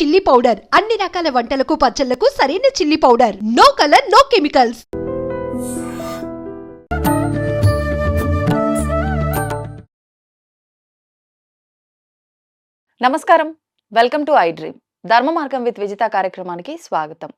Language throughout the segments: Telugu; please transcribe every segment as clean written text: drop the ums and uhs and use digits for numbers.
చిల్లీ పౌడర్ అన్ని రకాల వంటలకు పచ్చళ్లకు సరైన chilli powder. No colour, no chemicals. నమస్కారం. Welcome to iDream. ధర్మ మార్గం విత్ విజిత కార్యక్రమానికి స్వాగతం.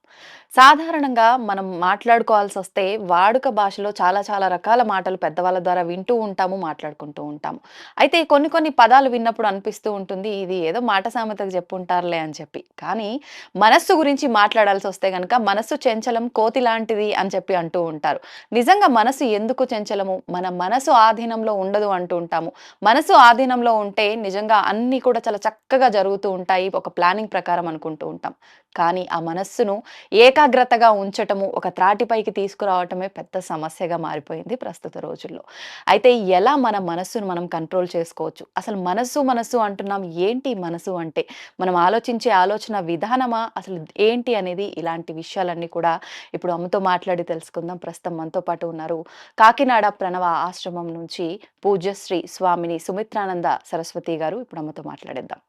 సాధారణంగా మనం మాట్లాడుకోవాల్సి వస్తే వాడుక భాషలో చాలా చాలా రకాల మాటలు పెద్దవాళ్ళ ద్వారా వింటూ ఉంటాము, మాట్లాడుకుంటూ ఉంటాము. అయితే కొన్ని పదాలు విన్నప్పుడు అనిపిస్తూ ఉంటుంది, ఇది ఏదో మాట సామెతకు చెప్పుంటారులే అని చెప్పి. కానీ మనస్సు గురించి మాట్లాడాల్సి వస్తే గనక మనస్సు చెంచలం కోతి లాంటిది అని చెప్పి అంటూ ఉంటారు. నిజంగా మనసు ఎందుకు చెంచలము? మన మనసు ఆధీనంలో ఉండదు అంటూ ఉంటాము. మనసు ఆధీనంలో ఉంటే నిజంగా అన్నీ కూడా చాలా చక్కగా జరుగుతూ ఉంటాయి, ఒక ప్లానింగ్ ప్రకారం అనుకుంటూ ఉంటాం. కానీ ఆ మనస్సును ఏకాగ్రతగా ఉంచటము, ఒక త్రాటిపైకి తీసుకురావటమే పెద్ద సమస్యగా మారిపోయింది ప్రస్తుత రోజుల్లో. అయితే ఎలా మన మనస్సును మనం కంట్రోల్ చేసుకోవచ్చు? అసలు మనస్సు అంటున్నాం, ఏంటి మనసు అంటే? మనం ఆలోచించే ఆలోచన విధానమా అసలు ఏంటి అనేది, ఇలాంటి విషయాలన్నీ కూడా ఇప్పుడు అమ్మతో మాట్లాడి తెలుసుకుందాం. ప్రస్తుతం మనతో పాటు ఉన్నారు కాకినాడ ప్రణవ ఆశ్రమం నుంచి పూజ్యశ్రీ స్వామిని సుమిత్రానంద సరస్వతి గారు. ఇప్పుడు అమ్మతో మాట్లాడేద్దాం.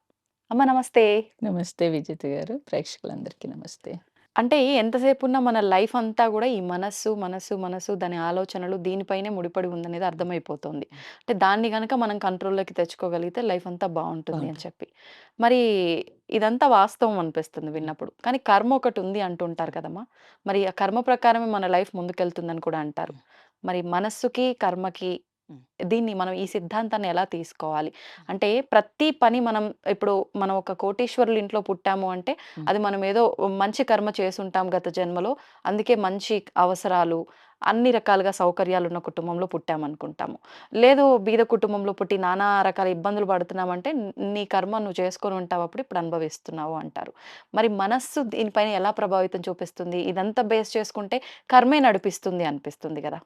అమ్మ నమస్తే. నమస్తే విజిత గారు, ప్రేక్షకులందరికీ నమస్తే. అంటే ఎంతసేపు ఉన్నా మన లైఫ్ అంతా కూడా ఈ మనస్సు దాని ఆలోచనలు దీనిపైనే ముడిపడి ఉందనేది అర్థమైపోతుంది. అంటే దాన్ని గనక మనం కంట్రోల్‌లోకి తెచ్చుకోగలిగితే లైఫ్ అంతా బావుంటుంది అని చెప్పి. మరి ఇదంతా వాస్తవం అనిపిస్తుంది విన్నప్పుడు. కానీ కర్మ ఒకటి ఉంది అంటుంటారు కదమ్మా! మరి ఆ కర్మ ప్రకారమే మన లైఫ్ ముందుకెళ్తుందని కూడా అంటారు. మరి మనస్సుకి, కర్మకి దీన్ని మనం ఈ సిద్ధాంతాన్ని ఎలా తీసుకోవాలి? అంటే ప్రతి పని మనం ఒక కోటీశ్వరుల ఇంట్లో పుట్టాము అంటే అది మనం ఏదో మంచి కర్మ చేసుంటాం గత జన్మలో. అందుకే మంచి అవసరాలు, అన్ని రకాలుగా సౌకర్యాలున్న కుటుంబంలో పుట్టామనుకుంటాము. లేదు బీద కుటుంబంలో పుట్టి నానా రకాల ఇబ్బందులు పడుతున్నామంటే నీ కర్మ నువ్వు చేసుకొని ఉంటావు, అప్పుడు ఇప్పుడు అనుభవిస్తున్నావు అంటారు. మరి మనస్సు దీనిపైన ఎలా ప్రభావితం చూపిస్తుంది? ఇదంతా బేస్ చేసుకుంటే కర్మే నడిపిస్తుంది అనిపిస్తుంది గదా!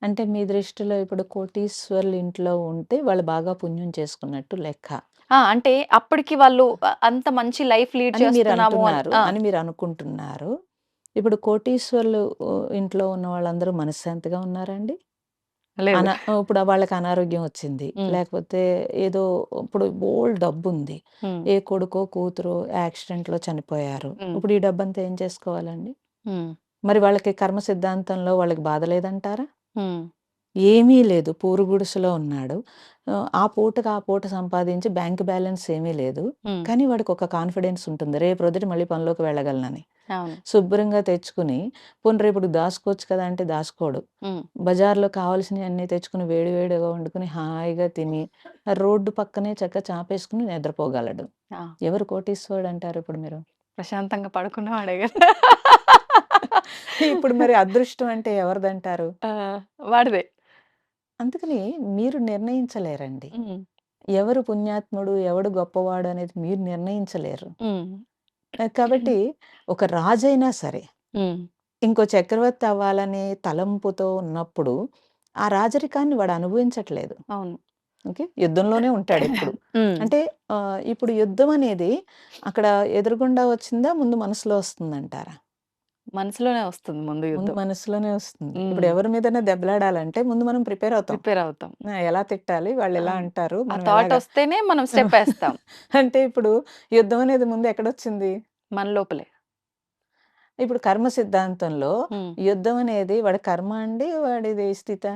అంటే మీ దృష్టిలో ఇప్పుడు కోటీశ్వరుల ఇంట్లో ఉంటే వాళ్ళు బాగా పుణ్యం చేసుకున్నట్టు లెక్క అంటే అప్పటికి వాళ్ళు అంత మంచి లైఫ్ లీడ్ అని మీరు చేస్తున్నాము అని. అంటున్నారు, అని మీరు అనుకుంటున్నారు. ఇప్పుడు కోటీశ్వరులు ఇంట్లో ఉన్న వాళ్ళందరూ మనశ్శాంతిగా ఉన్నారండి? లేదు. ఇప్పుడు వాళ్ళకి అనారోగ్యం వచ్చింది, హ్మ్. లేకపోతే ఏదో ఇప్పుడు బోల్డ్ డబ్బుంది, హ్మ్. ఏ కొడుకో కూతురో యాక్సిడెంట్‌లో చనిపోయారు. హ్మ్. ఇప్పుడు ఈ డబ్బంతా ఏం చేసుకోవాలండి? హ్మ్. మరి వాళ్ళకి కర్మ సిద్ధాంతంలో వాళ్ళకి బాధ లేదంటారా? హ్మ్. ఏమీ లేదు. పూరుగుడిసెలో ఉన్నాడు. ఆ పూటకి ఆ పూట సంపాదించి బ్యాంక్ బ్యాలెన్స్ ఏమీ లేదు. హ్మ్. కానీ వాడికొక కాన్ఫిడెన్స్ ఉంటుంది, రేపొద్దుట మళ్ళీ పనిలోకి వెళ్ళగలనని. అవును. శుభ్రంగా తెచ్చుకుని, పోనీ రేపటికి దాసుకోవచ్చు కదా అంటే దాసుకోడు. హ్మ్. బజార్‌లో కావాల్సినయన్నీ తెచ్చుకుని వేడి వేడిగా వండుకొని హాయిగా తిని, ఆ రోడ్డు పక్కనే చక్కగా చాపేసుకొని నిద్రపోగలడు. ఆ! ఎవరు కోటీశ్వరుడంటారు ఇప్పుడు మీరు? ప్రశాంతంగా పడుకున్నవాడే గదా! ఇప్పుడు మరి అదృష్టం అంటే ఎవరిదంటారు? ఆ! వాడిదే. అందుకని మీరు నిర్ణయించలేరండి. హ్మ్. ఎవరు పుణ్యాత్ముడు, ఎవడు గొప్పవాడు అనేది మీరు నిర్ణయించలేరు. హ్మ్. కాబట్టి ఒక రాజైనా సరే, హ్మ్. ఇంకో చక్రవర్తి అవ్వాలనే తలంపుతో ఉన్నప్పుడు, ఆ రాజరికాన్ని వాడు అనుభవించట్లేదు. అవును. ఓకే. యుద్ధంలోనే ఉంటాడెప్పుడు. హ్మ్. అంటే ఇప్పుడు యుద్ధం అనేది అక్కడ ఎదురుగుండా వచ్చిందా? ముందు మనసులో వస్తుందంటారా? మనసులోనే వస్తుంది ముందు ముందు యుద్ధం. మనసులోనే వస్తుంది. ఇప్పుడు హ్మ్. ఎవరి మీదైనా దెబ్బలాడాలంటే ముందు మనం ప్రిపేర్ అవుతాం. ప్రిపేర్ అవుతాం. ఎలా తిట్టాలి? వాళ్ళెలా అవును. అంటారు? ఆ మనం థాట్ ఎలాగా వస్తేనే మనం స్టెప్పేస్తాం. అంటే ఇప్పుడు యుద్ధం అనేది ముందు ఎక్కడొచ్చింది? మన లోపలే. ఇప్పుడు కర్మ సిద్ధాంతంలో హ్మ్. యుద్ధం అనేది వాడి కర్మ అండి? వాడిది స్థితా?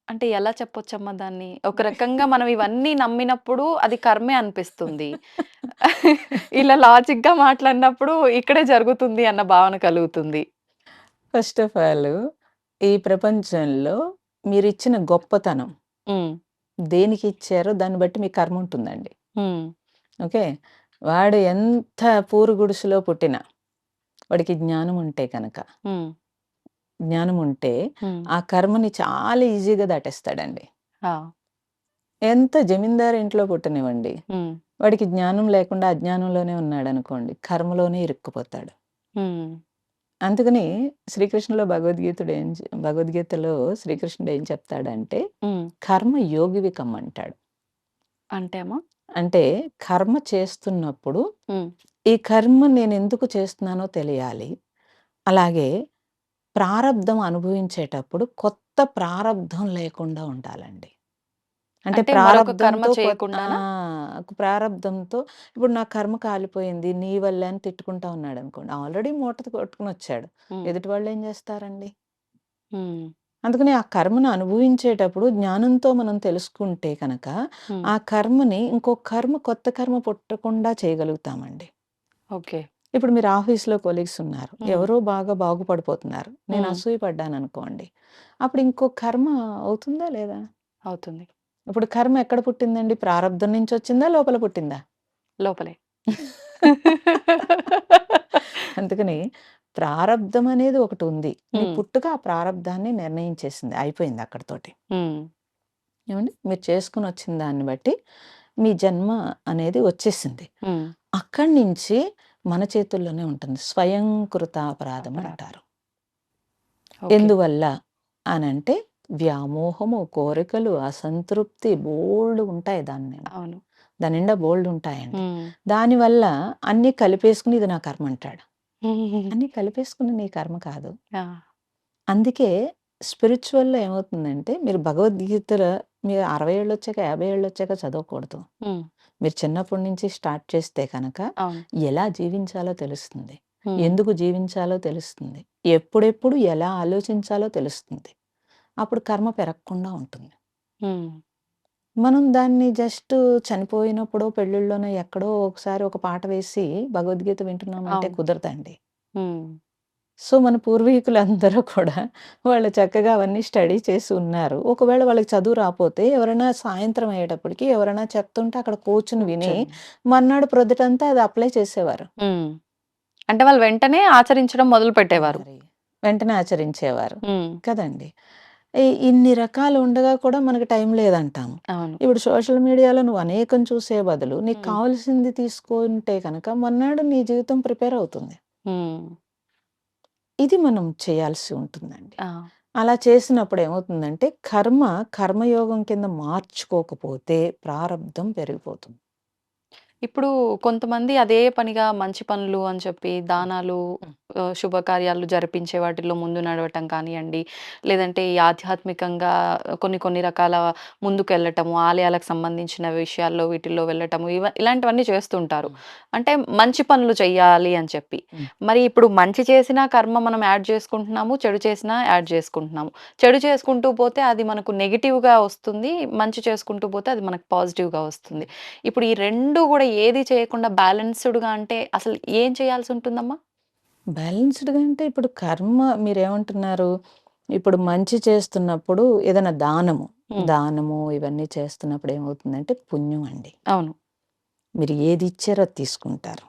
అంటే ఎలా చెప్పొచ్చమ్మా దాన్ని? ఒక రకంగా మనం ఇవన్నీ నమ్మినప్పుడు అది కర్మే అనిపిస్తుంది. ఇలా లాజిక్‌గా మాట్లాడినప్పుడు ఇక్కడే జరుగుతుంది అన్న భావన కలుగుతుంది. ఫస్ట్ ఆఫ్ ఆల్ ఈ ప్రపంచంలో మీరిచ్చిన గొప్పతనం హ్మ్. దేనికిచ్చారో దాన్ని బట్టి మీ కర్మ ఉంటుందండి. హ్మ్. ఓకే. వాడు ఎంత పూరు గుడిసెలో పుట్టినా, వాడికి జ్ఞానం ఉంటే గనక, హ్మ్. జ్ఞానం ఉంటే హ్మ్. ఆ కర్మని చాలా ఈజీగా దాటేస్తాడండి. ఆ! ఎంత జమీందారు ఇంట్లో పుట్టనివ్వండి, హ్మ్. వాడికి జ్ఞానం లేకుండా అజ్ఞానంలోనే ఉన్నాడనుకోండి, కర్మలోనే ఇరుక్కుపోతాడు. హ్మ్. అందుకని భగవద్గీతలో శ్రీకృష్ణుడు ఏం చెప్తాడంటే, హ్మ్. కర్మ యోగివి కమ్మంటాడు. అంటే అమ్మా? అంటే కర్మ చేస్తున్నప్పుడు, హ్మ్. ఈ కర్మ నేనెందుకు చేస్తున్నానో తెలియాలి. అలాగే ప్రారబ్ధం అనుభవించేటప్పుడు కొత్త ప్రారబ్ధం లేకుండా ఉండాలండి. అంటే అంటే మరొక కర్మ ప్రారబ్ధంతో చేయకుండానా? ప్రారబ్ధంతో ఇప్పుడు నా కర్మ కాలిపోయింది నీ వల్లే అని తిట్టుకుంటా ఉన్నాడనుకోండి. ఆల్రెడీ మూట కొట్టుకొనొచ్చాడు. హ్మ్. ఎదుటి వాళ్ళేం జేస్తారండి? హ్మ్. అందుకని ఆ కర్మను అనుభవించేటప్పుడు జ్ఞానంతో మనం తెలుసుకుంటే కనక, హ్మ్. ఆ కర్మని ఇంకో కర్మ కొత్త కర్మ పుట్టకుండా చేయగలుగుతామండి. ఓకే. ఇప్పుడు మీరు ఆఫీస్‌లో కొలీగ్స్ ఉన్నారు. హ్మ్. ఎవరో బాగా బాగుపడిపోతున్నారు. నేను హ్మ్. అసూయ పడ్డాననుకోండి. అప్పుడు ఇంకో కర్మ అవుతుందా లేదా? అవుతుంది. ఇప్పుడు కర్మ ఎక్కడ పుట్టిందండి? ప్రారబ్ధం నుంచొచ్చిందా? లోపల పుట్టిందా? లోపలే. అందుకని ప్రారబ్ధం అనేది ఒకటుంది. మీ హ్మ్. పుట్టుక ఆ ప్రారబ్ధాన్ని నిర్ణయించేసింది. అయిపోయింది అక్కడితోటి. హ్మ్. ఏవండీ? మీరు చేసుకొనొచ్చిన దాన్ని బట్టి మీ జన్మ అనేది వచ్చేసింది. హ్మ్. అక్కడి నుంచి మన చేతుల్లోనే ఉంటుంది. స్వయం కృతాపరాధం అపరాధం. అంటారు. ఓకే. ఎందువల్ల అనంటే వ్యామోహము, కోరికలు, అసంతృప్తి బోలెడుంటాయి అవును. దాని నిండా బోలెడుంటాయండి. హ్మ్. దానివల్ల అన్నీ కలిపేసుకొని ఇది నా కర్మ అంటాడు. హ్మ్. అన్నీ కలిపేసుకుని నీ కర్మ కాదు. ఆ! అందుకే స్పిరిచ్యువల్‌లో ఏమవుతుందంటే మీరు భగవద్గీతలో మీరు 60 ఏళ్ళొచ్చాక, 50 ఏళ్ళొచ్చాక చదవకూడదు. హ్మ్. మీరు చిన్నప్పటి నుంచి స్టార్ట్ చేస్తే కనుక అవును. ఎలా జీవించాలో తెలుస్తుంది. హ్మ్. ఎందుకు జీవించాలో తెలుస్తుంది. ఎప్పుడెప్పుడు ఎలా ఆలోచించాలో తెలుస్తుంది. అప్పుడు కర్మ పెరగకుండా ఉంటుంది. హ్మ్. మనం దాన్ని జస్ట్ చనిపోయినప్పుడో, పెళ్ళిళ్ళలోనో ఎక్కడో ఒకసారి ఒక పాట వేసి భగవద్గీత వింటున్నామంటే అవును. కుదరదండి. హ్మ్. సో, మన పూర్వీకులందరూ కూడా వాళ్ళు చక్కగా అవన్నీ స్టడీ చేసి ఉన్నారు. ఒకవేళ వాళ్ళకి చదువు రాపోతే ఎవరైనా సాయంత్రం అయ్యేటప్పటికి ఎవరైనా చెప్తుంటే అక్కడ కూర్చొని విని, కూర్చొని. మర్నాడు ప్రొద్దుటంతా అది అప్లై చేసేవారు. హ్మ్. అంటే వాళ్ళు వెంటనే ఆచరించడం మొదలుపెట్టేవారు. మరి వెంటనే ఆచరించేవారు. హ్మ్. కదండీ! ఇన్ని రకాలు ఉండగా కూడా మనకు టైం లేదంటాము. అవును. ఇప్పుడు సోషల్ మీడియాలో నువ్వు అనేకం చూసే బదులు నీకు హ్మ్. కావాల్సింది తీసుకుంటే కనుక మర్నాడు నీ జీవితం ప్రిపేర్ అవుతుంది. హ్మ్. ఇది మనం చేయాల్సి ఉంటుందండి. ఆ! అలా చేసినప్పుడు ఏమవుతుందంటే కర్మయోగం కింద మార్చుకోకపోతే ప్రారబ్ధం పెరిగిపోతుంది. ఇప్పుడు కొంతమంది అదే పనిగా మంచి పనులు అని చెప్పి హ్మ్. దానాలు, హ్మ్. శుభకార్యాలు జరిపించే వాటిల్లో ముందు నడవటం కానియండి, లేదంటే ఈ ఆధ్యాత్మికంగా కొన్ని కొన్ని రకాల ముందుకెళ్ళటము, ఆలయాలకు సంబంధించిన విషయాల్లో వీటిల్లో వెళ్ళటము ఇలాంటివన్నీ చేస్తుంటారు. హ్మ్. అంటే మంచి పనులు చెయ్యాలి అని చెప్పి. హ్మ్. మరి ఇప్పుడు మంచి చేసినా కర్మ మనం యాడ్ చేసుకుంటున్నాము, చెడు చేసినా యాడ్ చేసుకుంటున్నాము. చెడు చేసుకుంటూ పోతే అది మనకు నెగెటివ్‌గా వస్తుంది. మంచి చేసుకుంటూ పోతే అది మనకు పాజిటివ్‌గా వస్తుంది. ఇప్పుడు ఈ 2 గూడా ఏది చేయకుండా బ్యాలెన్స్‌డ్‌గా అంటే అసలు ఏం చేయాల్సుంటుందమ్మా? బ్యాలెన్స్‌డ్‌గా అంటే ఇప్పుడు కర్మ మీరేమంటున్నారు? ఇప్పుడు మంచి చేస్తున్నప్పుడు ఏదైనా హ్మ్. దానము ఇవన్నీ చేస్తున్నప్పుడు ఏమవుతుందంటే పుణ్యం అండి. అవును. మీరు ఏది ఇచ్చారో అది తీసుకుంటారు.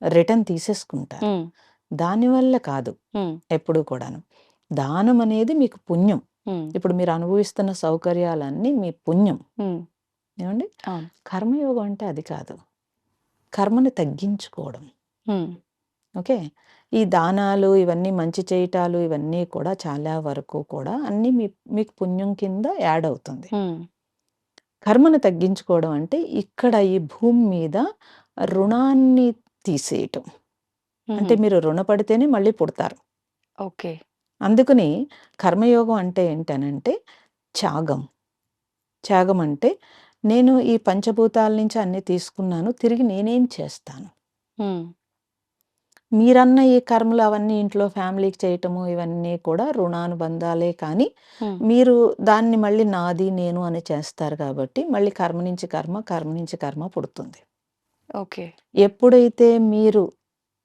రిటర్న్ తీసేసుకుంటారు. హ్మ్. దానివల్ల కాదు హ్మ్. ఎప్పుడు కూడాను. దానం అనేది మీకు పుణ్యం. హ్మ్. ఇప్పుడు మీరు అనుభవిస్తున్న సౌకర్యాలన్నీ మీ పుణ్యం. హ్మ్. ఏవండీ? అవును. కర్మయోగం అంటే అది కాదు. కర్మని తగ్గించుకోవడం. హ్మ్. ఓకే. ఈ దానాలు ఇవన్నీ మంచి చేయటాలు ఇవన్నీ కూడా చాలా వరకు కూడా అన్నీ మీకు పుణ్యం కింద యాడ్ అవుతుంది. హ్మ్. కర్మను తగ్గించుకోవడం అంటే ఇక్కడ ఈ భూమి మీద రుణాన్ని తీసేయటం. హుహు. అంటే మీరు రుణపడితేనే మళ్ళీ పుడతారు. ఓకే. అందుకని కర్మయోగం అంటే ఏంటనంటే త్యాగం. త్యాగం అంటే నేను ఈ పంచభూతాల నుంచి అన్నీ తీసుకున్నాను. తిరిగి నేనేం చేస్తాను? హ్మ్. మీరన్న ఈ కర్మలు అవన్నీ ఇంట్లో ఫ్యామిలీకి చేయటము ఇవన్నీ కూడా రుణానుబంధాలే కానీ, హ్మ్. మీరు దాన్ని మళ్ళీ నాది, నేను అని చేస్తారు కాబట్టి, మళ్ళీ కర్మ నుంచి కర్మ, కర్మ నుంచి కర్మ పుడుతుంది. ఓకే. ఎప్పుడైతే మీరు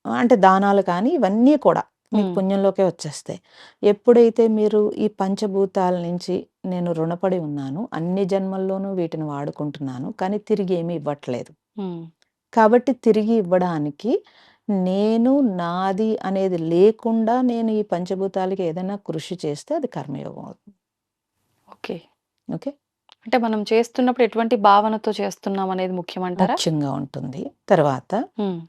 అంటే దానాలు కానీ ఇవన్నీ కూడా మీకు హ్మ్. పుణ్యంలోకే వచ్చేస్తాయి. ఎప్పుడైతే మీరు ఈ పంచభూతాల నుంచి నేను రుణపడి ఉన్నాను, అన్ని జన్మల్లోనూ వీటిని వాడుకుంటున్నాను, కానీ తిరిగి ఏమీ ఇవ్వట్లేదు. హ్మ్. కాబట్టి తిరిగి ఇవ్వడానికి నేను, నాది అనేది లేకుండా నేను ఈ పంచభూతాలకి ఏదైనా కృషి చేస్తే అది కర్మయోగం అవుతుంది. ఓకే. ఓకే. అంటే మనం చేస్తున్నప్పుడు ఎటువంటి భావనతో చేస్తున్నాం అనేది ముఖ్యమంటారా? ముఖ్యంగా ఉంటుంది. తర్వాత హ్మ్.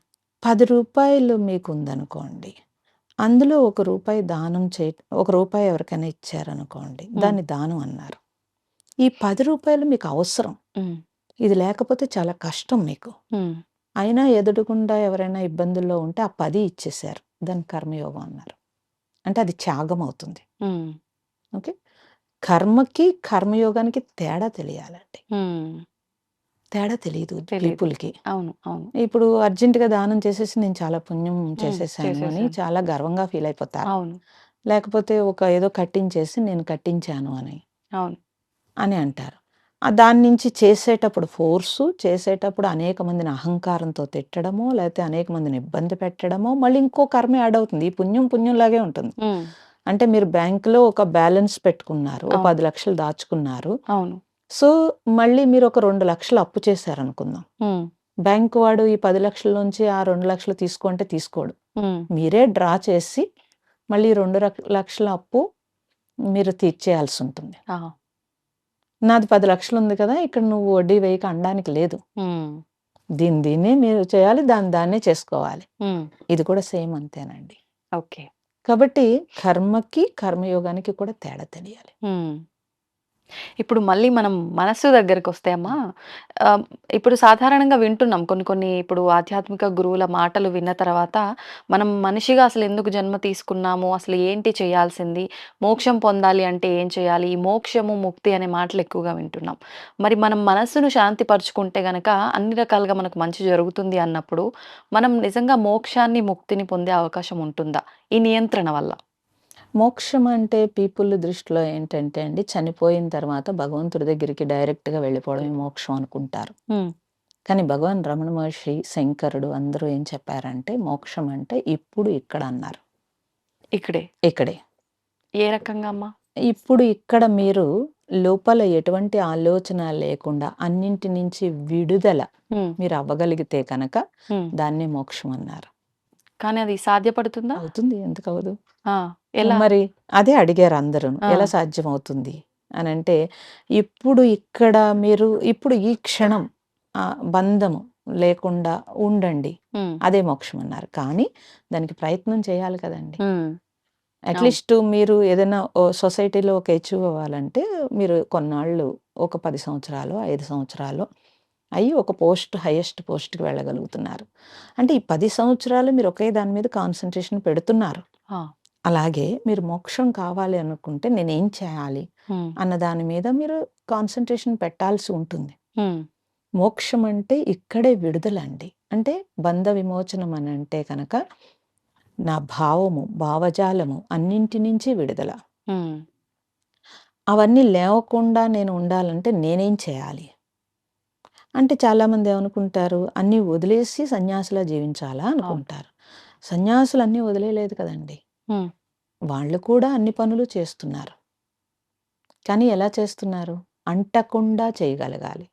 రూ. 10 మీకుందనుకోండి. అందులో ఒక రూపాయి దానం ఒక రూపాయి ఎవరికైనా ఇచ్చారనుకోండి. హ్మ్. దాన్ని దానం అన్నారు. ఈ రూ. 10 మీకు అవసరం. హ్మ్. ఇది లేకపోతే చాలా కష్టం మీకు. హ్మ్. అయినా ఎదురుగుండా ఎవరైనా ఇబ్బందుల్లో ఉంటే ఆ 10 ఇచ్చేశారు. దాన్ని కర్మయోగం అన్నారు. అంటే అది త్యాగం అవుతుంది. హ్మ్. ఓకే. కర్మకి, కర్మయోగానికి తేడా తెలియాలండి. హ్మ్. తేడా తెలీదు తెలీదు. పీపుల్‌కి. అవును. అవును. ఇప్పుడు అర్జెంట్‌గా దానం చేసేసి నేను చాలా పుణ్యం చేసేసాను అని చేసేసాను. చాలా గర్వంగా ఫీల్ అయిపోతారు. అవును. లేకపోతే ఏదో కట్టించేసి నేను కట్టించాను అవును. అని అంటారు. దాని నుంచి చేసేటప్పుడు చేసేటప్పుడు అనేక మందిని అహంకారంతో తిట్టడమో, లేతే అనేక మందిని ఇబ్బంది పెట్టడమో, మళ్ళీ ఇంకో కర్మ యాడ్ అవుతుంది. ఈ పుణ్యంలాగే ఉంటుంది. హ్మ్. అంటే మీరు బ్యాంక్‌లో ఒక బ్యాలెన్స్ పెట్టుకున్నారు. ఓ అవును. 10,00,000 దాచుకున్నారు. అవును. సో, మళ్ళీ మీరు ఒక 2,00,000 అప్పు చేశారనుకుందాం. హ్మ్. బ్యాంక్ వాడు ఈ 10,00,000 నుంచి ఆ 2,00,000 తీసుకో అంటే తీసుకోడు. హ్మ్. మీరే డ్రా చేసి మళ్ళీ 2,00,000 అప్పు మీరు తీర్చేయాల్సుంటుంది. ఆహా! నాది 10,00,000 ఉంది కదా! ఇక్కడ నువ్వు వడ్డీ వేయక అనడానికి లేదు. హ్మ్. దీన్నే మీరు చేయాలి. దాన్నే చేసుకోవాలి. హ్మ్. ఇది కూడా సేమ్ అంతేనండి. ఓకే. కాబట్టి కర్మకి, కర్మయోగానికి కూడా తేడా తెలియాలి. హ్మ్. ఇప్పుడు మళ్ళీ మనం మనస్సు దగ్గరకొస్తే అమ్మా, ఆహ్, ఇప్పుడు సాధారణంగా వింటున్నాం కొన్ని ఇప్పుడు ఆధ్యాత్మిక గురువుల మాటలు విన్న తర్వాత, మనం మనిషిగా అసలెందుకు జన్మ తీసుకున్నాము? అసలు ఏంటి చేయాల్సింది? మోక్షం పొందాలి అంటే ఏం చేయాలి? ఈ మోక్షము, ముక్తి అనే మాటలు ఎక్కువగా వింటున్నాం. మరి మనం మనస్సును శాంతి పరుచుకుంటే గనక అన్ని రకాలుగా మనకు మంచి జరుగుతుంది అన్నప్పుడు, మనం నిజంగా మోక్షాన్ని, ముక్తిని పొందే అవకాశం ఉంటుందా? ఈ నియంత్రణ వల్ల? మోక్షం అంటే పీపుల్ దృష్టిలో ఏంటంటే అండి, చనిపోయిన తర్వాత భగవంతుడి దగ్గరికి డైరెక్ట్‌గా వెళ్ళిపోవడమే మోక్షం అనుకుంటారు. హ్మ్. కానీ భగవాన్ రమణ మహర్షి, శంకరుడు అందరూ ఏం చెప్పారంటే, మోక్షం అంటే ఇప్పుడు, ఇక్కడ అన్నారు. ఇక్కడే. ఇక్కడే. ఏ రకంగా అమ్మా? ఇప్పుడు ఇక్కడ మీరు లోపల ఎటువంటి ఆలోచన లేకుండా అన్నింటి నుంచి విడుదల హ్మ్. మీరు అవ్వగలిగితే కనుక హ్మ్. దాన్నే మోక్షం అన్నారు. కానీ అది సాధ్యపడుతుందా? అవుతుంది. ఎందుకవ్వదు? ఆ! ఎలా? మరి అదే అడిగారు అందరూను. ఆ! ఎలా సాధ్యమవుతుంది అనంటే, ఇప్పుడు ఇక్కడ మీరు ఇప్పుడు ఈ క్షణం బంధము లేకుండా ఉండండి. హ్మ్. అదే మోక్షం అన్నారు. కానీ దానికి ప్రయత్నం చేయాలి కదండీ! హ్మ్. అవును. అట్‌లీస్ట్ మీరు ఏదైనా సొసైటీలో ఒక అచీవ్ అవ్వాలంటే మీరు కొన్నాళ్ళు ఒక 10 సంవత్సరాలో, 5 సంవత్సరాలో అయ్యి ఒక హైయెస్ట్ పోస్ట్‌కి వెళ్ళగలుగుతున్నారు. అంటే ఈ 10 సంవత్సరాలు మీరు ఒకే దాని మీద కాన్సంట్రేషన్ పెడుతున్నారు. ఆ! అలాగే మీరు మోక్షం కావాలి అనుకుంటే నేనేం చేయాలి? హ్మ్. అన్న దాని మీద మీరు కాన్సంట్రేషన్ పెట్టాల్సి ఉంటుంది. హ్మ్. మోక్షం అంటే ఇక్కడే విడుదలండి. అంటే బంధ విమోచనం అనంటే కనుక నా భావజాలము అన్నింటి నుంచి విడుదల. హ్మ్. అవన్నీ లేవకుండా నేను ఉండాలంటే నేనేం చేయాలి? అంటే చాలామంది ఏమనుకుంటారు, అన్నీ వదిలేసి సన్యాసిలా జీవించాలా అవును. అనుకుంటారు. సన్యాసులు అన్నీ వదిలేయలేదు కదండీ! హ్మ్. వాళ్ళు కూడా అన్ని పనులు చేస్తున్నారు. కానీ ఎలా చేస్తున్నారు? అంటకుండా చేయగలగాలి.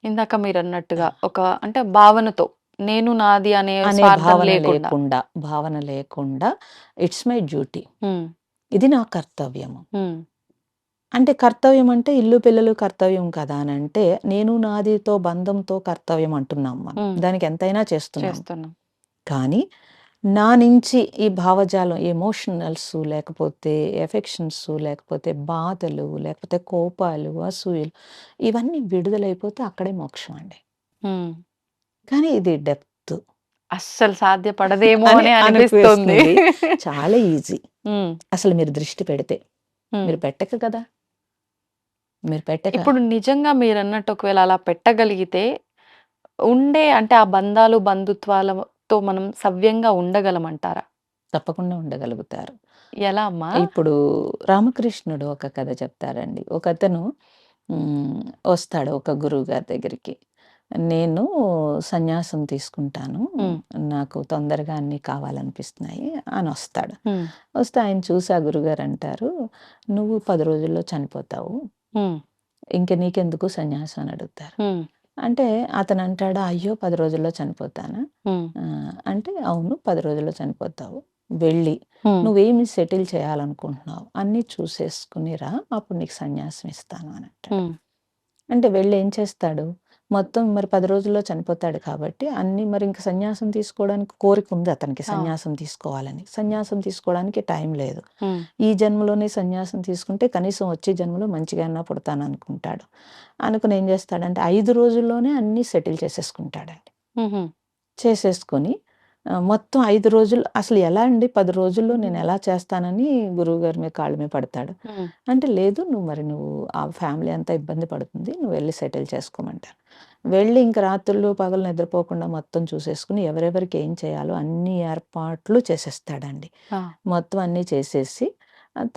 ఇందాక మీరన్నట్టుగా ఒక అంటే భావనతో నేను నాది అనే అనే స్వార్థం లేకుండా. భావన లేకుండా ఇట్స్ మై డ్యూటీ. హ్మ్. ఇది నా కర్తవ్యము. హ్మ్. అంటే కర్తవ్యం అంటే ఇల్లు పిల్లలు కర్తవ్యం కదా అనంటే, నేను నాదితో బంధంతో కర్తవ్యం అంటున్నాం మనం. హ్మ్. దానికి ఎంతైనా చేస్తున్నాం. చేస్తున్నాం. కానీ నా నుంచి ఈ భావజాలం ఎమోషనల్స్ లేకపోతే ఎఫెక్షన్స్ లేకపోతే బాధలు, లేకపోతే కోపాలు, అసూయలు ఇవన్నీ విడుదలైపోతే అక్కడే మోక్షం అండి. హ్మ్. కానీ ఇది డెప్త్ అస్సలు సాధ్యపడదేమో అని అనే అనిపిస్తుంది. అనిపిస్తుంది. చాలా ఈజీ. హ్మ్. అసలు మీరు దృష్టి పెడితే. హ్మ్. మీరు పెట్టక కదా! మీరు పెట్టక ఇప్పుడు నిజంగా మీరన్నట్టు ఒకవేళ అలా పెట్టగలిగితే ఉండే అంటే ఆ బంధాలు, బంధుత్వాలతో మనం సవ్యంగా ఉండగలమంటారా? తప్పకుండా ఉండగలుగుతారు. ఎలా అమ్మా? ఇప్పుడు రామకృష్ణుడు ఒక కథ చెప్తారండి. ఒకతను హ్మ్. వస్తాడు ఒక గురువుగారి దగ్గరికి. నేను సన్యాసం తీసుకుంటాను. హ్మ్. నాకు తొందరగా అన్నీ కావాలనిపిస్తున్నాయి అనొస్తాడు. హ్మ్. వస్తే ఆయన చూసి ఆ గురువుగారు అంటారు, "నువ్వు 10 రోజుల్లో చనిపోతావు. హ్మ్. ఇంక నీకెందుకు సన్యాసం" అని అడుగుతారు. హ్మ్. అంటే అతనంటాడు, "అయ్యో! 10 రోజుల్లో చనిపోతానా?" హ్మ్. అంటే "అవును 10 రోజుల్లో చనిపోతావు. వెళ్ళి హ్మ్. నువ్వేమి సెటిల్ చేయాలనుకుంటున్నావు అన్నీ చూసేసుకొని రా. అప్పుడు నీకు సన్యాసం ఇస్తాను" అని అంటాడు. హ్మ్. అంటే వెళ్ళి ఏం చేస్తాడు? మొత్తం మరి 10 రోజుల్లో చనిపోతాడు కాబట్టి అన్నీ మరి ఇంక సన్యాసం తీసుకోవడానికి కోరికుంది అతనికి ఆ! సన్యాసం తీసుకోవాలని. సన్యాసం తీసుకోవడానికి టైం లేదు. హ్మ్. ఈ జన్మలోనే సన్యాసం తీసుకుంటే కనీసం వచ్చే జన్మలో మంచిగాన్నా పుడతాననుకుంటాడు. అనుకుని ఏం చేస్తాడంటే 5 రోజుల్లోనే అన్నీ సెటిల్ చేసేసుకుంటాడండి. హుహు. చేసేసుకొని మొత్తం 5 రోజులు అసలు ఎలా అండి 10 రోజుల్లో నేను హ్మ్. ఎలా చేస్తానని గురువుగారి మీద కాళ్ళ మీద పడతాడు. హ్మ్. అంటే లేదు నువ్వు ఆ ఫ్యామిలీ అంతా ఇబ్బంది పడుతుంది. నువ్వు వెళ్లి సెటిల్ చేసుకోమంటారు. వెళ్ళి ఇంక రాత్రుళ్ళు, పగలు నిద్రపోకుండా మొత్తం చూసేసుకొని ఎవరెవరికి ఏం చేయాలో అన్ని ఏర్పాట్లు చేసేస్తాడండి. ఆ! మొత్తం అన్నీ చేసేసి